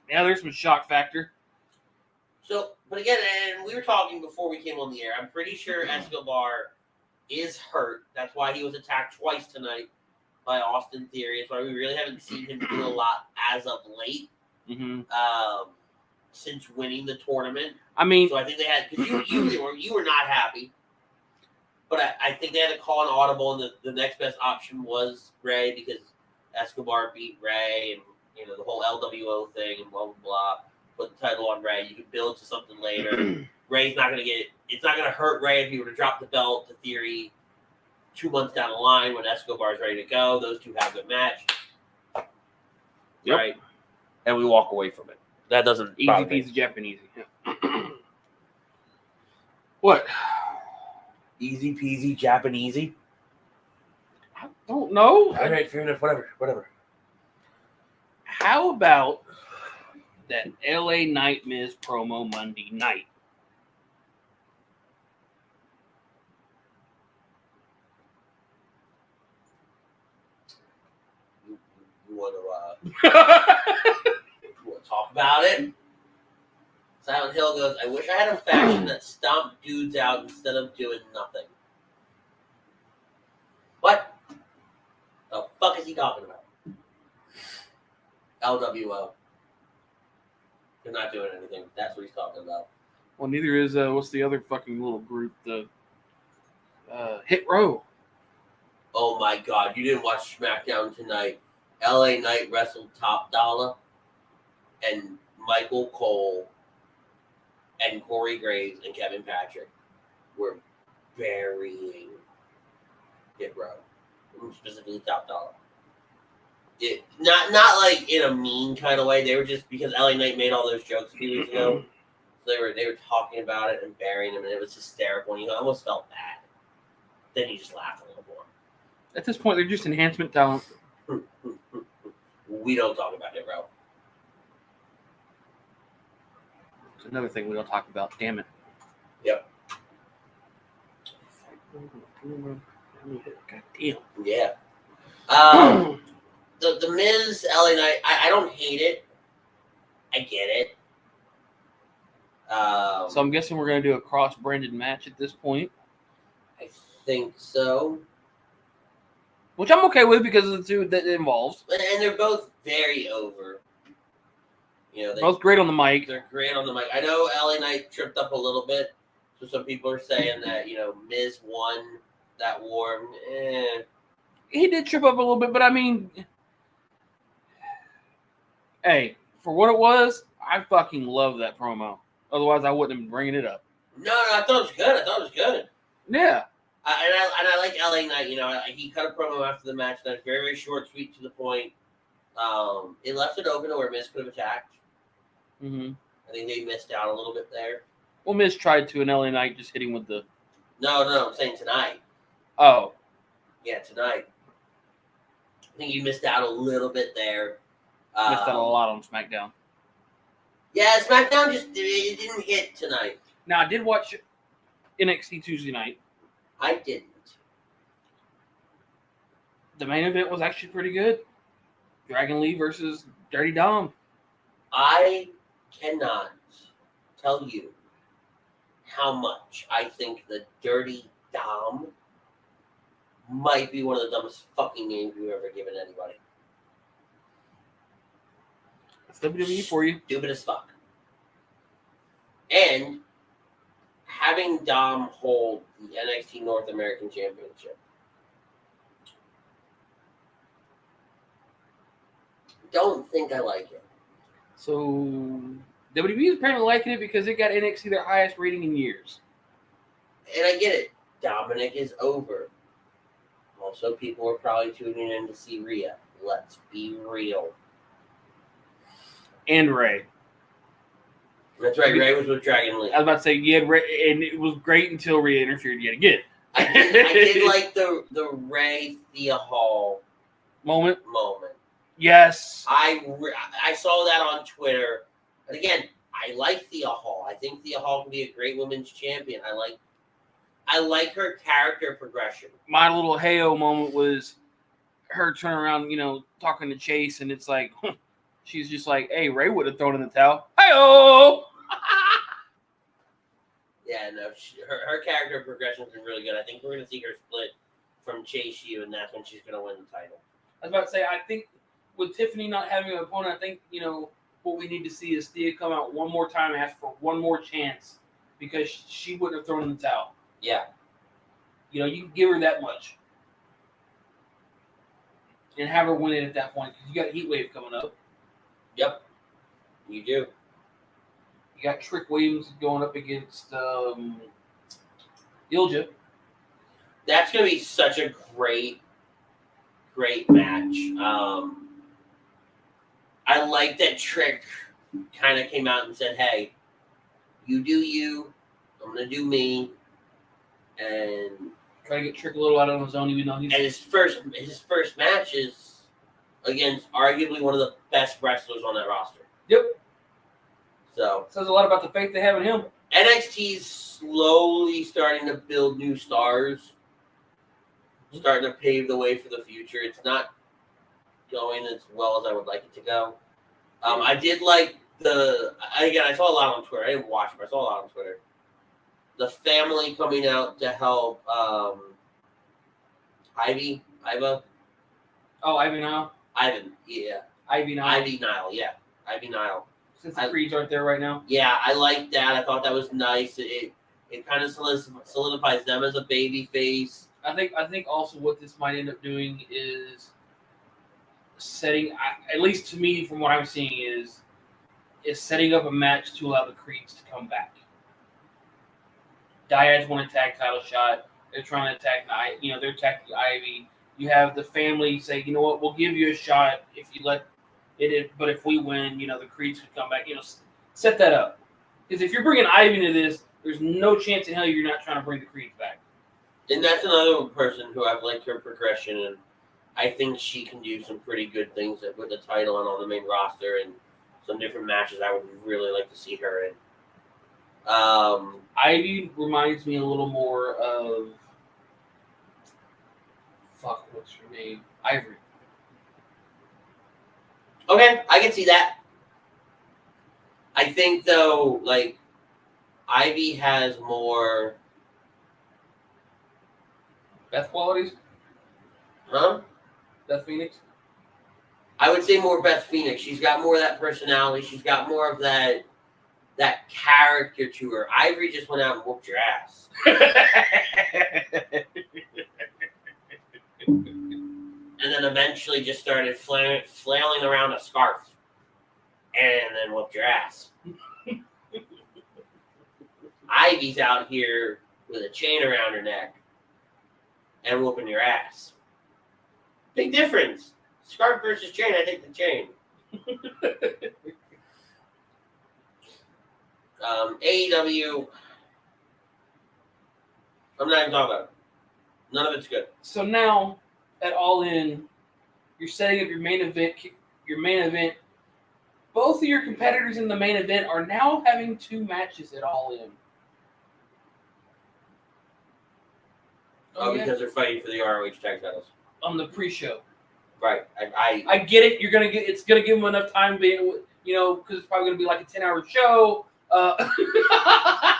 Yeah, there's some shock factor. So, but again, and we were talking before we came on the air. I'm pretty sure Escobar is hurt. That's why he was attacked twice tonight by Austin Theory. That's why we really haven't seen him do a lot as of late. Since winning the tournament. I mean, so I think they had, because you were not happy, but I think they had to call an audible, and the next best option was Rey, because Escobar beat Rey, and the whole LWO thing and blah blah blah. Put the title on Rey. You can build to something later. Rey's not gonna get. It's not gonna hurt Rey if he were to drop the belt to Theory 2 months down the line when Escobar's ready to go. Those two have a match, right? And we walk away from it. That doesn't easy peasy Japanese. What? Easy peasy Japanesey? I don't know. All right, fair enough. Whatever. How about that LA Knight Miz promo Monday night? You want to talk about it? Silent Hill goes, I wish I had a faction that stomped dudes out instead of doing nothing. What? The fuck is he talking about? LWO. They're not doing anything. That's what he's talking about. Well, neither is, what's the other fucking little group? The Hit Row. Oh my god, you didn't watch SmackDown tonight. LA Knight wrestled Top Dollar, and Michael Cole and Corey Graves and Kevin Patrick were burying Hit Row, specifically Top Dollar. It not like in a mean kind of way. They were just, because LA Knight made all those jokes a few weeks ago, so they were talking about it and burying him, and it was hysterical. And you almost felt bad. Then you just laughed a little more. At this point, they're just enhancement talent. We don't talk about Hit Row. It's another thing we don't talk about. Damn it. Yep. God damn. Yeah. The Miz, LA Knight, I don't hate it. I get it. So I'm guessing we're going to do a cross-branded match at this point. I think so. Which I'm okay with because of the two that it involves. And they're both very over. Both great on the mic. They're great on the mic. I know LA Knight tripped up a little bit. So some people are saying that, Miz won that war. He did trip up a little bit, but I mean, hey, for what it was, I fucking love that promo. Otherwise, I wouldn't have been bringing it up. No, I thought it was good. Yeah. I like LA Knight. He cut a promo after the match. That's very, very short, sweet, to the point. It left it open to where Miz could have attacked. Mm-hmm. I think they missed out a little bit there. Well, Miz tried to, and LA Knight just hit him with the... No, I'm saying tonight. Oh. Yeah, tonight. I think you missed out a little bit there. Missed out a lot on SmackDown. Yeah, SmackDown it didn't hit tonight. Now, I did watch NXT Tuesday night. I didn't. The main event was actually pretty good. Dragon Lee versus Dirty Dom. I cannot tell you how much I think the Dirty Dom might be one of the dumbest fucking names we've ever given anybody. That's WWE for you. Stupid as fuck. And having Dom hold the NXT North American Championship. Don't think I like it. So WWE is apparently liking it because it got NXT their highest rating in years. And I get it. Dominic is over. Also, people are probably tuning in to see Rhea. Let's be real. And Ray. That's right. Ray was with Dragon Lee. I was about to say, you had Ray, and it was great until Rhea interfered yet again. I did like the Ray Thea Hall moment. Yes. I saw that on Twitter. And again, I like Thea Hall. I think Thea Hall can be a great women's champion. I like her character progression. My little Heyo moment was her turning around, talking to Chase, and it's like, she's just like, hey, Ray would have thrown in the towel. Heyo! Yeah, no, her character progression has been really good. I think we're going to see her split from Chase U, and that's when she's going to win the title. I was about to say, I think with Tiffany not having an opponent, I think, what we need to see is Thea come out one more time, ask for one more chance, because she wouldn't have thrown in the towel. Yeah. You can give her that much. And have her win it at that point, because you got Heat Wave coming up. Yep. You do. You got Trick Williams going up against Ilja. That's going to be such a great match. I like that Trick kind of came out and said, hey, you do you, I'm going to do me. And try to get Trick a little out on his own, even though he's... And his first match is against arguably one of the best wrestlers on that roster. Yep. So says a lot about the faith they have in him. NXT's slowly starting to build new stars, starting to pave the way for the future. It's not going as well as I would like it to go. I did like I saw a lot on Twitter. I didn't watch it, but I saw a lot on Twitter. The family coming out to help Iva. Oh, Ivy Nile? Ivan, yeah. Ivy Nile. Ivy Nile, yeah. Ivy Nile. Since the Creeds aren't there right now? Yeah, I like that. I thought that was nice. It kind of solidifies them as a baby face. I think also what this might end up doing is setting, at least to me from what I'm seeing, is setting up a match to allow the Creeds to come back. Dyads want a tag title shot. They're trying to attack, they're attacking Ivy. You have the family say, you know what, we'll give you a shot if you let it, but if we win, the Creeds could come back. Set that up. Because if you're bringing Ivy into this, there's no chance in hell you're not trying to bring the Creeds back. And that's another person who I've liked her progression, and I think she can do some pretty good things with the title and on the main roster, and some different matches I would really like to see her in. Ivy reminds me a little more of what's her name? Ivory. Okay, I can see that. I think though, Ivy has more Beth qualities? Huh? Beth Phoenix? I would say more Beth Phoenix. She's got more of that personality. She's got more of that character to her. Ivory just went out and whooped your ass. And then eventually just started flailing around a scarf. And then whooped your ass. Ivy's out here with a chain around her neck and whooping your ass. Big difference. Scarf versus chain, I take the chain. AEW, I'm not even talking about it. None of it's good. So now, at All In, you're setting up your main event. Both of your competitors in the main event are now having 2 matches at All In. Because they're fighting for the ROH tag titles. On the pre-show. Right. I get it. It's gonna give them enough time, because it's probably gonna be like a 10-hour show.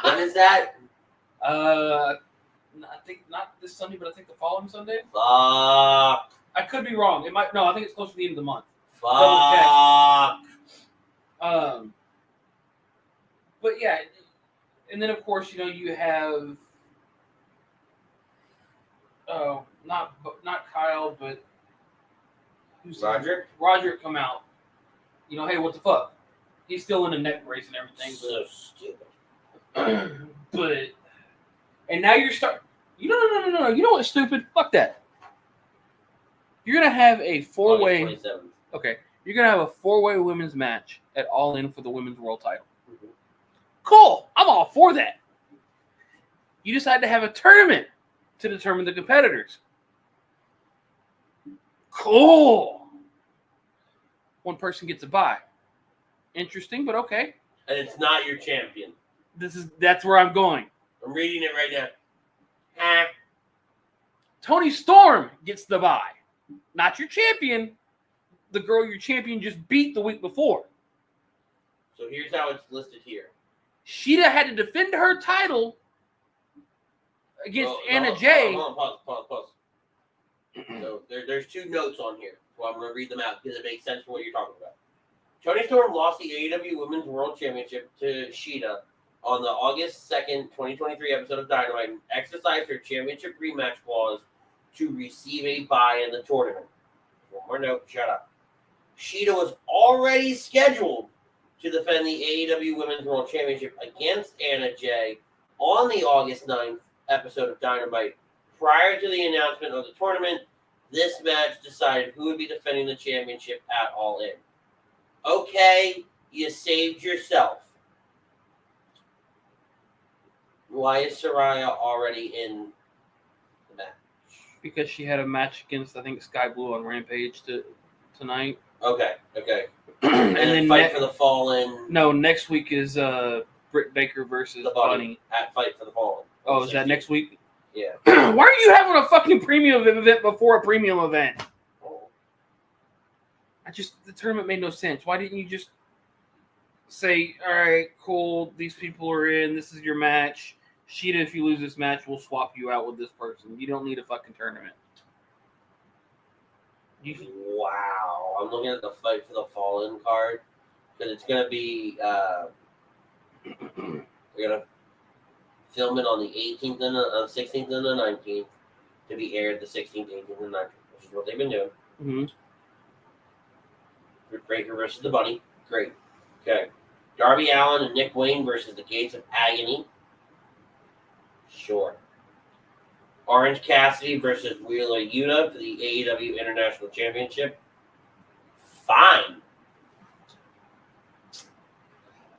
When is that? I think not this Sunday, but I think the following Sunday. Fuck. I could be wrong. It might. No, I think it's close to the end of the month. Fuck. But yeah, and then of course you have. Oh, not Kyle, but who's Roderick come out. Hey, what the fuck? He's still in a neck brace and everything. So stupid. But and now you're starting. No. You know what's stupid? Fuck that. You're gonna have a 4-way. Okay, you're gonna have a 4-way women's match at All In for the women's world title. Mm-hmm. Cool. I'm all for that. You decide to have a tournament to determine the competitors. Cool. one person gets a bye. Interesting, but okay. And it's not your champion. That's where I'm going. I'm reading it right now. Toni Storm gets the bye. Not your champion. The girl your champion just beat the week before. So here's how it's listed here. Sheeta had to defend her title against Anna Jay. Hold on, pause. So there's two notes on here. So I'm going to read them out because it makes sense for what you're talking about. Toni Storm lost the AEW Women's World Championship to Sheeta on the August 2nd, 2023 episode of Dynamite and exercised her championship rematch clause to receive a bye in the tournament. One more note, shut up. Sheeta was already scheduled to defend the AEW Women's World Championship against Anna Jay on the August 9th episode of Dynamite. Prior to the announcement of the tournament, this match decided who would be defending the championship at All In. Okay, you saved yourself. Why is Saraya already in the match? Because she had a match against, I think, Sky Blue on Rampage tonight. Okay. and then Fight for the Fallen. No, next week is Britt Baker versus The Bunny. At Fight for the Fallen. Oh, is that next week? Yeah. Why are you having a fucking premium event before a premium event? Oh. The tournament made no sense. Why didn't you just say, all right, cool, these people are in, this is your match. Sheeta, if you lose this match, we'll swap you out with this person. You don't need a fucking tournament. Wow. I'm looking at the Fight for the Fallen card because it's going to be we're going to film it on the 18th and the 16th and the 19th to be aired the 16th, 18th, and 19th, which is what they've been doing. Mm-hmm. Britt Baker versus the Bunny. Great. Okay. Darby Allin and Nick Wayne versus the Gates of Agony. Sure. Orange Cassidy versus Wheeler Yuta for the AEW International Championship. Fine.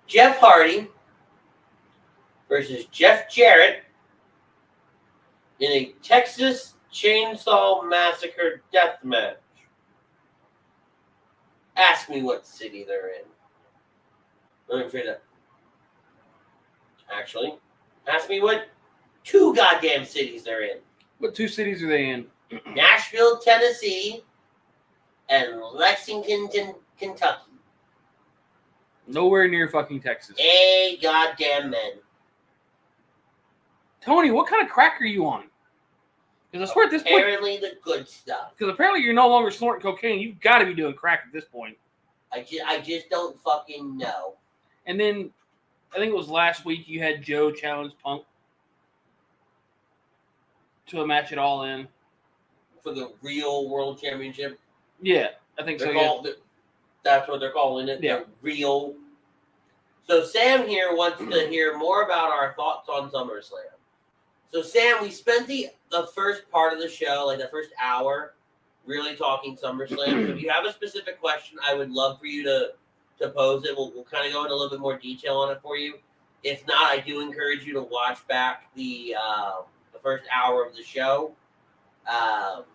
Jeff Hardy versus Jeff Jarrett in a Texas Chainsaw Massacre death match. Ask me what city they're in. Let me figure that. Actually, ask me what 2 goddamn cities they're in. What 2 cities are they in? Nashville, Tennessee, and Lexington, Kentucky. Nowhere near fucking Texas. A goddamn men. Tony, what kind of crack are you on? Because I swear at this point... Apparently the good stuff. Because apparently you're no longer snorting cocaine. You've got to be doing crack at this point. I just don't fucking know. And then, I think it was last week you had Joe challenge Punk to a match at All In. For the real World Championship? Yeah, I think so, That's what they're calling it? Yeah. The real. So Sam here wants to hear more about our thoughts on SummerSlam. So Sam, we spent the first part of the show, like the first hour, really talking SummerSlam. So if you have a specific question, I would love for you to pose it. We'll kind of go into a little bit more detail on it for you. If not, I do encourage you to watch back the first hour of the show. But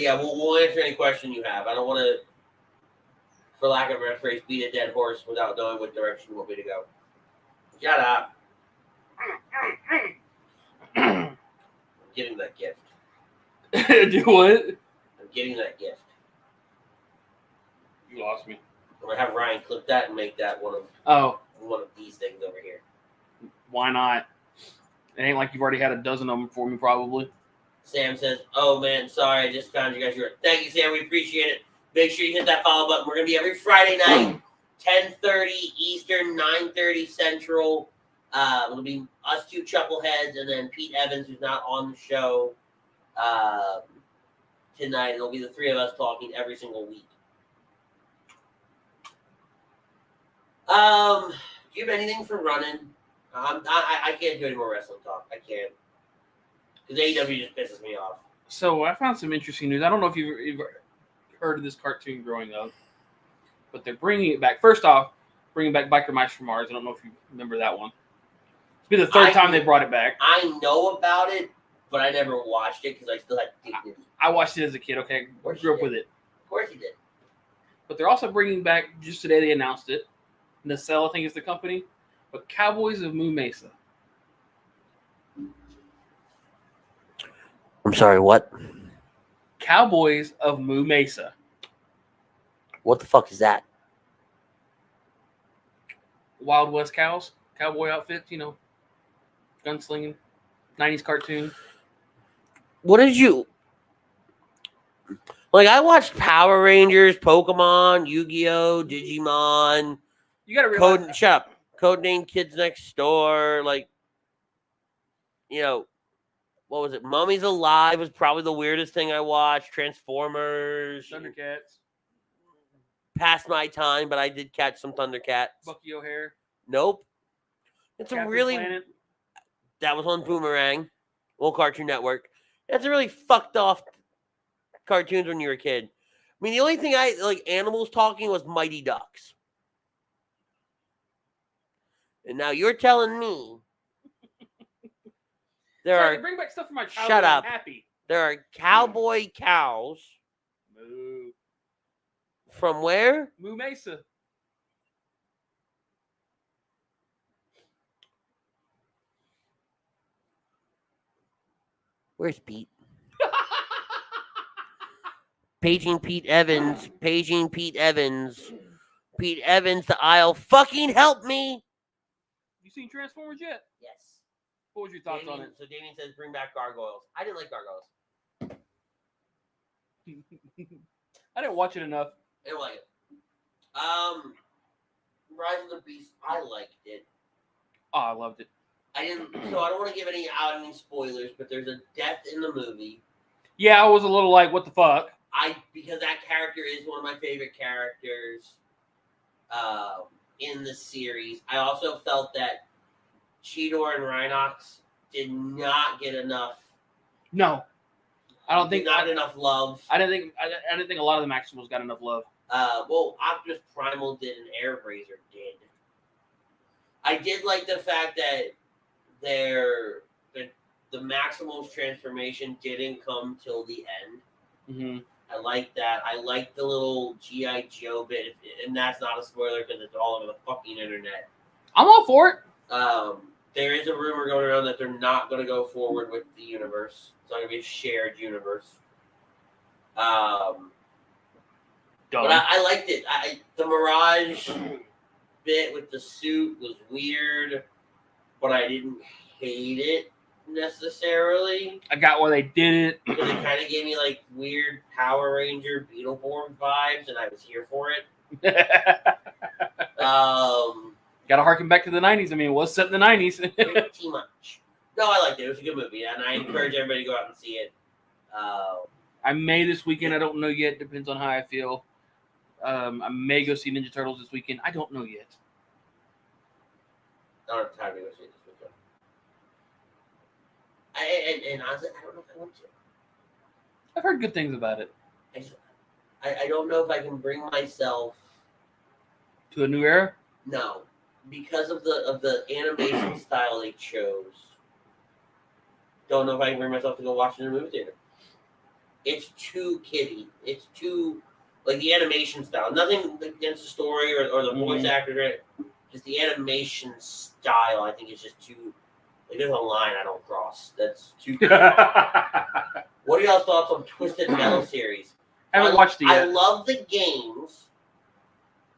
yeah, we'll answer any question you have. I don't want to, for lack of a better phrase, beat a dead horse without knowing what direction you want me to go. Shut up. I'm getting that gift. Do what? I'm getting that gift. You lost me. I'm gonna have Ryan clip that and make that one of these things over here. Why not? It ain't like you've already had a dozen of them for me, probably. Sam says, "Oh man, sorry, I just found you guys here." Thank you, Sam. We appreciate it. Make sure you hit that follow button. We're gonna be every Friday night, 10:30 Eastern, 9:30 Central. It'll be us 2 chuckleheads and then Pete Evans, who's not on the show tonight. It'll be the 3 of us talking every single week. Do you have anything for running? I can't do any more wrestling talk. I can't. Because AEW just pisses me off. So I found some interesting news. I don't know if you've heard of this cartoon growing up, but they're bringing it back. First off, bringing back Biker Mice from Mars. I don't know if you remember that one. It's been the 3rd time they brought it back. I know about it, but I never watched it because I still had dignity. I watched it as a kid. Okay, I grew up with it. Of course he did. But they're also bringing back, just today they announced it, Nacelle, I think is the company, but Cowboys of Moo Mesa. I'm sorry, what? Cowboys of Moo Mesa. What the fuck is that? Wild West cows, cowboy outfits, gunslinging, 90s cartoon. What did you... Like, I watched Power Rangers, Pokemon, Yu-Gi-Oh!, Digimon. You gotta realize... Shut up. Codename Kids Next Door. Like, what was it? Mummies Alive was probably the weirdest thing I watched. Transformers. Thundercats. Past my time, but I did catch some Thundercats. Bucky O'Hare. Nope. It's Captain a really... Planet. That was on Boomerang. Well, Cartoon Network. That's a really fucked off cartoons when you were a kid. I mean, the only thing animals talking was Mighty Ducks. And now you're telling me Bring back stuff from my childhood. Shut up. I'm happy. There are cowboy cows. Moo. From where? Moo Mesa. Where's Pete? Paging Pete Evans. Paging Pete Evans. Pete Evans to aisle. Fucking help me. You seen Transformers yet? Yes. What was your thoughts on it? So Damien says bring back gargoyles. I didn't like gargoyles. I didn't watch it enough. I didn't like it. Rise of the Beast, I liked it. Oh, I loved it. I don't want to give any spoilers, but there's a death in the movie. Yeah, I was a little like, what the fuck? Because that character is one of my favorite characters in the series. I also felt that Cheetor and Rhinox did not get enough. No, I don't think not enough love. I didn't think a lot of the Maximals got enough love. Well, Optimus Primal did, and Airbrazzer did. I did like the fact that the Maximals transformation didn't come till the end. Mm-hmm. I like that. I like the little G.I. Joe bit, and that's not a spoiler because it's all over the fucking internet. I'm all for it. There is a rumor going around that they're not going to go forward with the universe. It's not going to be a shared universe. But I liked it. The Mirage bit with the suit was weird, but I didn't hate it necessarily. I got why they did it. Because it kind of gave me like weird Power Ranger Beetleborg vibes, and I was here for it. Got to harken back to the 90s. I mean, it was set in the 90s. Pretty much. No, I liked it. It was a good movie, and I encourage everybody to go out and see it. I may this weekend. I don't know yet. Depends on how I feel. I may go see Ninja Turtles this weekend. I don't know yet. I don't have time to go see it this weekend. And honestly, I don't know if I want to. I've heard good things about it. I don't know if I can bring myself to a new era. No, because of the animation style they chose. Don't know if I can bring myself to go watch it in a movie theater. It's too kiddie. It's too like the animation style. Nothing against the story or the voice actor. Just the animation style. I think it's just too. Like, there's a line I don't cross. That's too. What are y'all's thoughts on Twisted Metal series? I haven't watched it yet. I love the games.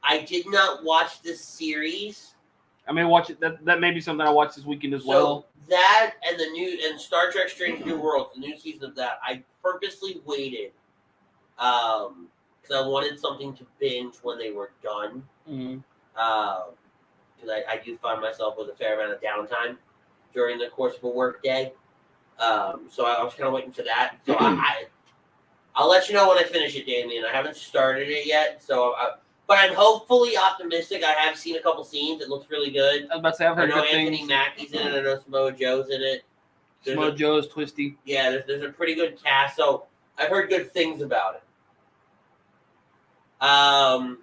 I did not watch the series. I may watch it. That may be something I watch this weekend as well. That and Star Trek: Strange New Worlds, the new season of that, I purposely waited because I wanted something to binge when they were done. Mm-hmm. Because I do find myself with a fair amount of downtime during the course of a work day. So I was kind of waiting for that. So I'll let you know when I finish it, Damien. I haven't started it yet, but I'm hopefully optimistic. I have seen a couple scenes. It looks really good. I was about to say, I've heard I know good Anthony things. Mackie's in it. I know Samoa Joe's in it. Samoa Joe's Twisty. Yeah, there's a pretty good cast. So I've heard good things about it. I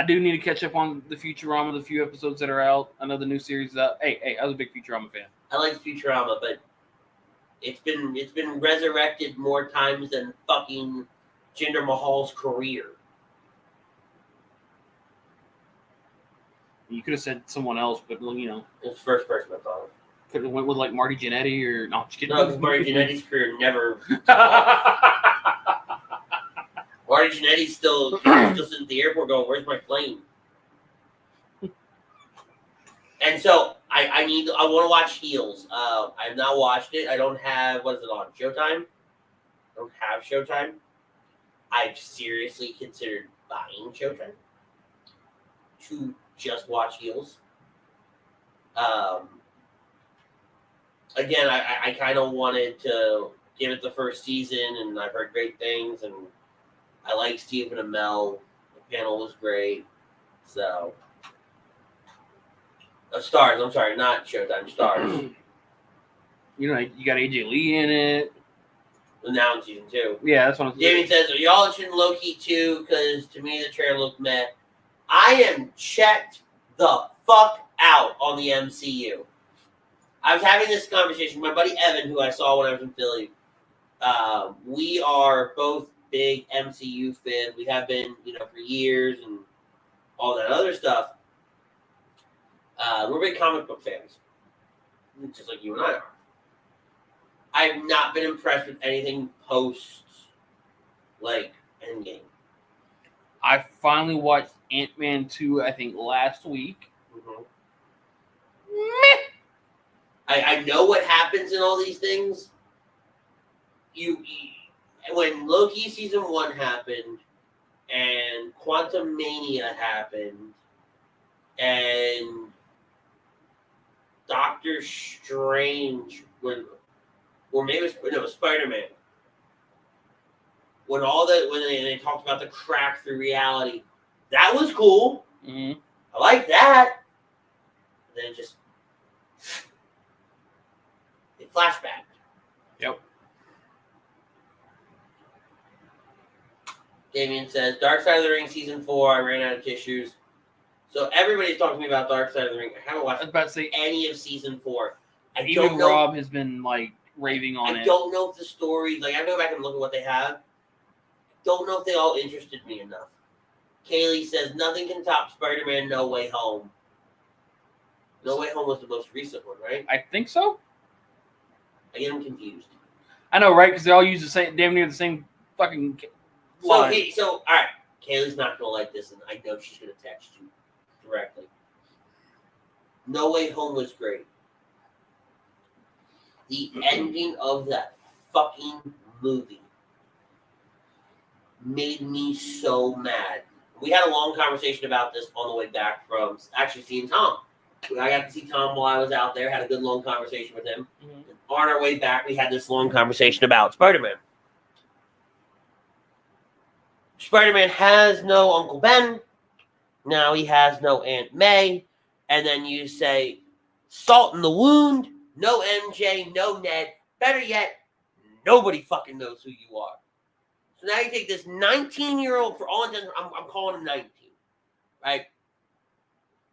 do need to catch up on the Futurama, the few episodes that are out. I know the new series is out. Hey, I was a big Futurama fan. I like Futurama, but It's been resurrected more times than fucking Jinder Mahal's career. You could have said someone else, but you know, It's the first person I thought of. could have went with like Marty Jannetty or no, just kidding. No, because Marty Jannetty's career never. Marty Jannetty's still sitting at the airport going, "Where's my plane?" And so I want to watch Heels. I've not watched it. I don't have, what is it on? Showtime? I don't have Showtime. I've seriously considered buying Showtime to just watch Heels. Again, I kind of wanted to give it the first season, and I've heard great things, and I like Stephen Amell. The panel was great. So, Stars. I'm sorry, not Showtime. Stars. You know, you got AJ Lee in it. Now in season 2. Yeah, that's what I'm saying. Jamie says, "Are y'all interested in Loki too? Because to me, the trailer looked meh." I am checked the fuck out on the MCU. I was having this conversation with my buddy Evan, who I saw when I was in Philly. We are both big MCU fans. We have been, for years and all that other stuff. We're big comic book fans, just like you and I are. I've not been impressed with anything post, like, Endgame. I finally watched Ant-Man 2, I think, last week. Mm-hmm. I know what happens in all these things. When Loki season 1 happened, and Quantum Mania happened, and Doctor Strange, or maybe it was Spider-Man. When they talked about the crack through reality, that was cool. Mm-hmm. I like that. And then it flashback. Yep. Damien says, Dark Side of the Ring season 4, I ran out of tissues. So everybody's talking to me about Dark Side of the Ring. I haven't watched any of season 4. Even Rob has been like raving on it. I don't know if the story, like I go back and look at what they have. Don't know if they all interested me enough. Kaylee says, nothing can top Spider-Man No Way Home. No Way Home was the most recent one, right? I think so. I get them confused. I know, right? Because they all use the same, damn near the same fucking line. So all right. Kaylee's not going to like this, and I know she's going to text you directly. No Way Home was great. The ending of that fucking movie made me so mad. We had a long conversation about this on the way back from actually seeing Tom. I got to see Tom while I was out there, had a good long conversation with him. Mm-hmm. On our way back, we had this long conversation about Spider-Man. Spider-Man has no Uncle Ben. Now he has no Aunt May. And then you say, salt in the wound, no MJ, no Ned. Better yet, nobody fucking knows who you are. So now you take this 19-year-old, for all intents, I'm calling him 19, right?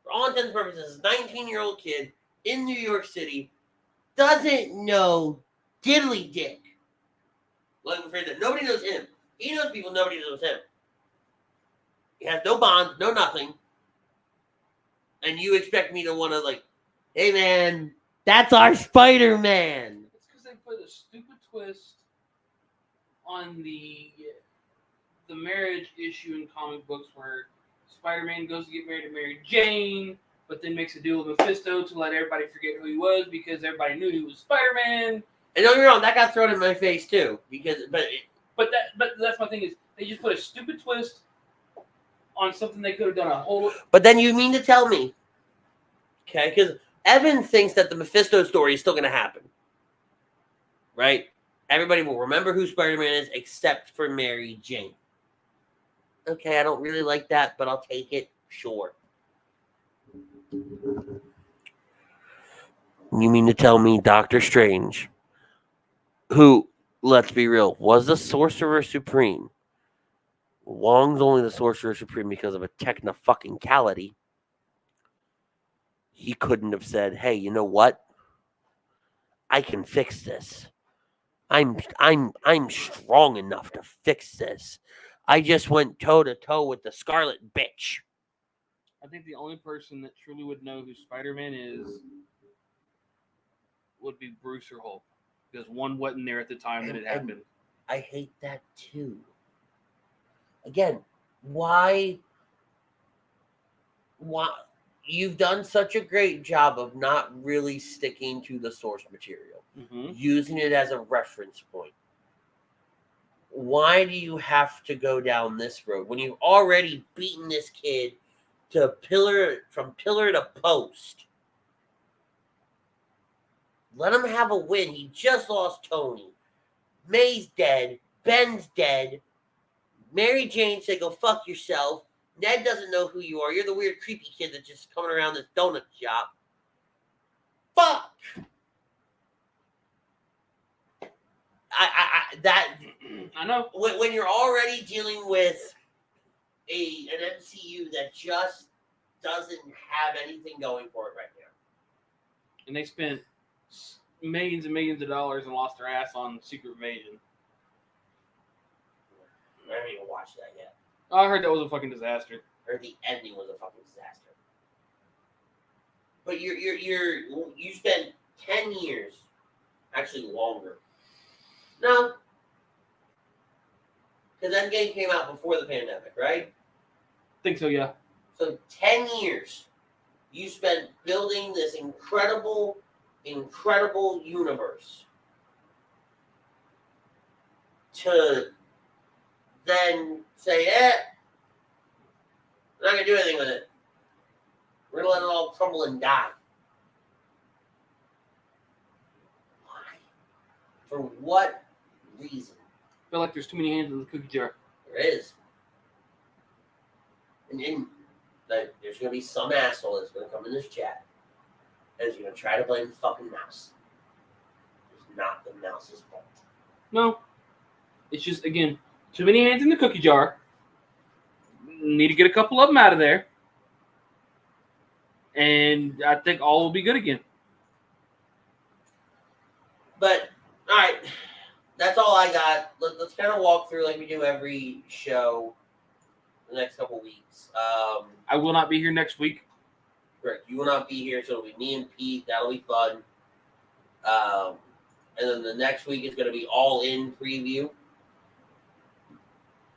For all intents and purposes, 19-year-old kid in New York City doesn't know diddly dick. Like, nobody knows him. He knows people, nobody knows him. He has no bonds, no nothing. And you expect me to want to, like, hey, man, that's our Spider-Man. It's because they put a stupid twist on the marriage issue in comic books where Spider-Man goes to get married to Mary Jane, but then makes a deal with Mephisto to let everybody forget who he was because everybody knew he was Spider-Man. And don't get me wrong, that got thrown in my face too. But that's my thing is they just put a stupid twist on something they could have done a whole. But then you mean to tell me, okay? Because Evan thinks that the Mephisto story is still going to happen, right? Everybody will remember who Spider-Man is except for Mary Jane. Okay, I don't really like that, but I'll take it. Sure. You mean to tell me Doctor Strange, who, let's be real, was the Sorcerer Supreme? Wong's only the Sorcerer Supreme because of a techno-fucking-cality. He couldn't have said, hey, you know what? I can fix this. I'm strong enough to fix this. I just went toe to toe with the Scarlet bitch. I think the only person that truly would know who Spider-Man is would be Bruce or Hulk, because one wasn't there at the time that it happened. I hate that too. Again, why you've done such a great job of not really sticking to the source material, using it as a reference point. Why do you have to go down this road when you've already beaten this kid to from pillar to post? Let him have a win. He just lost Tony. May's dead. Ben's dead. Mary Jane said, "Go fuck yourself." Ned doesn't know who you are. You're the weird, creepy kid that's just coming around this donut shop. Fuck. I know. When you're already dealing with an MCU that just doesn't have anything going for it right now, and they spent millions and millions of dollars and lost their ass on Secret Invasion. I haven't even watched that yet. I heard that was a fucking disaster. I heard the ending was a fucking disaster. But you spent 10 years, actually longer. No. Because Endgame came out before the pandemic, right? Think so, yeah. So 10 years you spent building this incredible universe to then say, we're not going to do anything with it. We're going to let it all crumble and die. Why? For what reason? I feel like there's too many hands in the cookie jar. There is. And there's going to be some asshole that's going to come in this chat and is going to try to blame the fucking mouse. It's not the mouse's fault. No. It's just, again, too many hands in the cookie jar. Need to get a couple of them out of there. And I think all will be good again. But, all right. That's all I got. Let's kind of walk through like we do every show the next couple weeks. I will not be here next week. Correct. You will not be here, so it'll be me and Pete. That'll be fun. And then the next week is going to be all-in preview.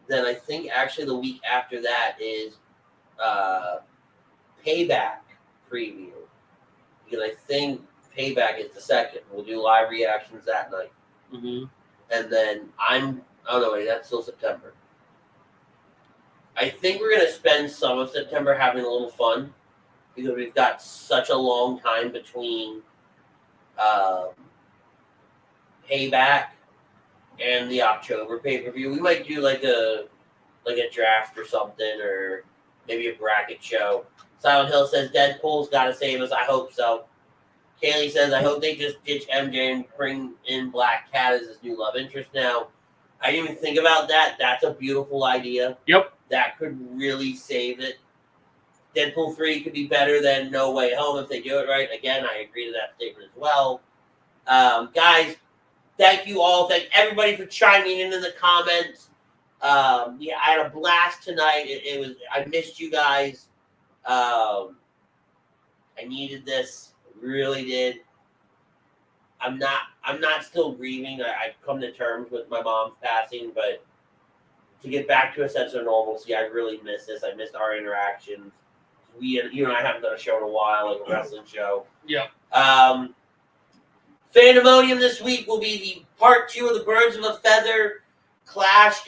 Then I think actually the week after that is Payback preview. Because I think Payback is the second. We'll do live reactions that night. Mm-hmm. And then that's still September. I think we're going to spend some of September having a little fun because we've got such a long time between Payback and the October pay-per-view. We might do like a draft or something, or maybe a bracket show. Silent Hill says Deadpool's got to save us. I hope so. Kaylee says, I hope they just ditch MJ and bring in Black Cat as his new love interest now. I didn't even think about that. That's a beautiful idea. Yep. That could really save it. Deadpool 3 could be better than No Way Home if they do it right. Again, I agree to that statement as well. Guys, thank you all. Thank everybody for chiming in the comments. I had a blast tonight. I missed you guys. I needed this. Really did. I'm not still grieving. I've come to terms with my mom's passing, but to get back to a sense of normalcy, I really miss this. I missed our interactions. You and I haven't done a show in a while, like a wrestling show. Yeah. Fandemonium this week will be the part 2 of the Birds of a Feather clash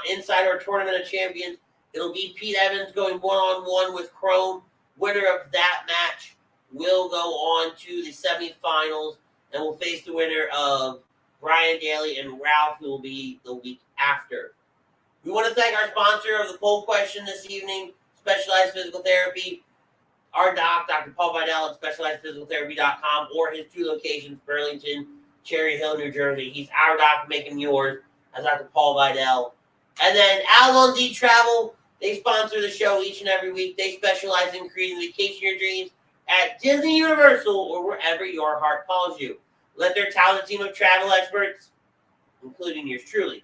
inside our Tournament of Champions. It'll be Pete Evans going 1-on-1 with Chrome. Winner of that match will go on to the semifinals and will face the winner of Brian Daly and Ralph, who will be the week after. We want to thank our sponsor of the poll question this evening, Specialized Physical Therapy. Our doc, Dr. Paul Vidal at SpecializedPhysicalTherapy.com, or his 2 locations, Burlington, Cherry Hill, New Jersey. He's our doc making yours as Dr. Paul Vidal. And then Avalon D Travel, they sponsor the show each and every week. They specialize in creating vacation your dreams at Disney, Universal, or wherever your heart calls you. Let their talented team of travel experts including yours truly.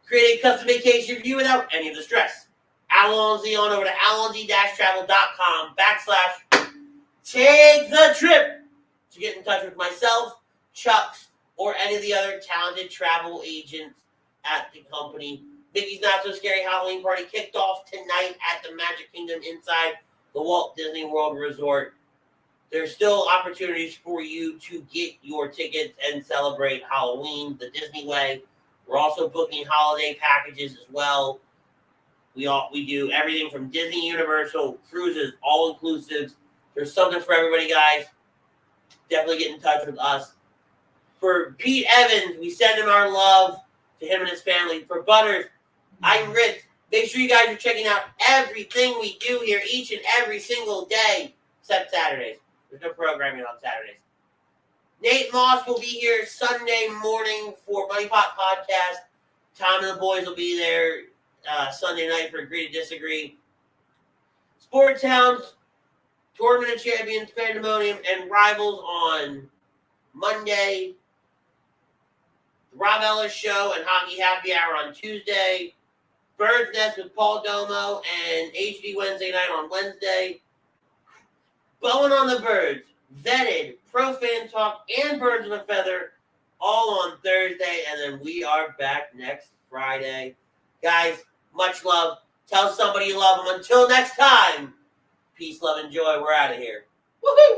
Create a custom vacation for you without any of the stress. Alonzi on over to alonzi-travel.com/take the trip to get in touch with myself, Chucks, or any of the other talented travel agents at the company. Mickey's Not So Scary Halloween Party kicked off tonight at the Magic Kingdom inside the Walt Disney World Resort. There's still opportunities for you to get your tickets and celebrate Halloween the Disney way. We're also booking holiday packages as well. We do everything from Disney, Universal, cruises, all inclusives. There's something for everybody, guys. Definitely get in touch with us. For Pete Evans, we send him our love to him and his family. For Butters, I'm Rich. Make sure you guys are checking out everything we do here each and every single day, except Saturdays. There's no programming on Saturdays. Nate Moss will be here Sunday morning for Money Pot Podcast. Tom and the boys will be there Sunday night for Agree to Disagree. Sport Towns, Tournament of Champions, Pandemonium, and Rivals on Monday. The Rob Ellis Show and Hockey Happy Hour on Tuesday. Bird's Nest with Paul Domo and HD Wednesday night on Wednesday. Bowling on the Birds, Vetted, Pro Fan Talk, and Birds of a Feather all on Thursday. And then we are back next Friday. Guys, much love. Tell somebody you love them. Until next time, peace, love, and joy. We're out of here. Woohoo!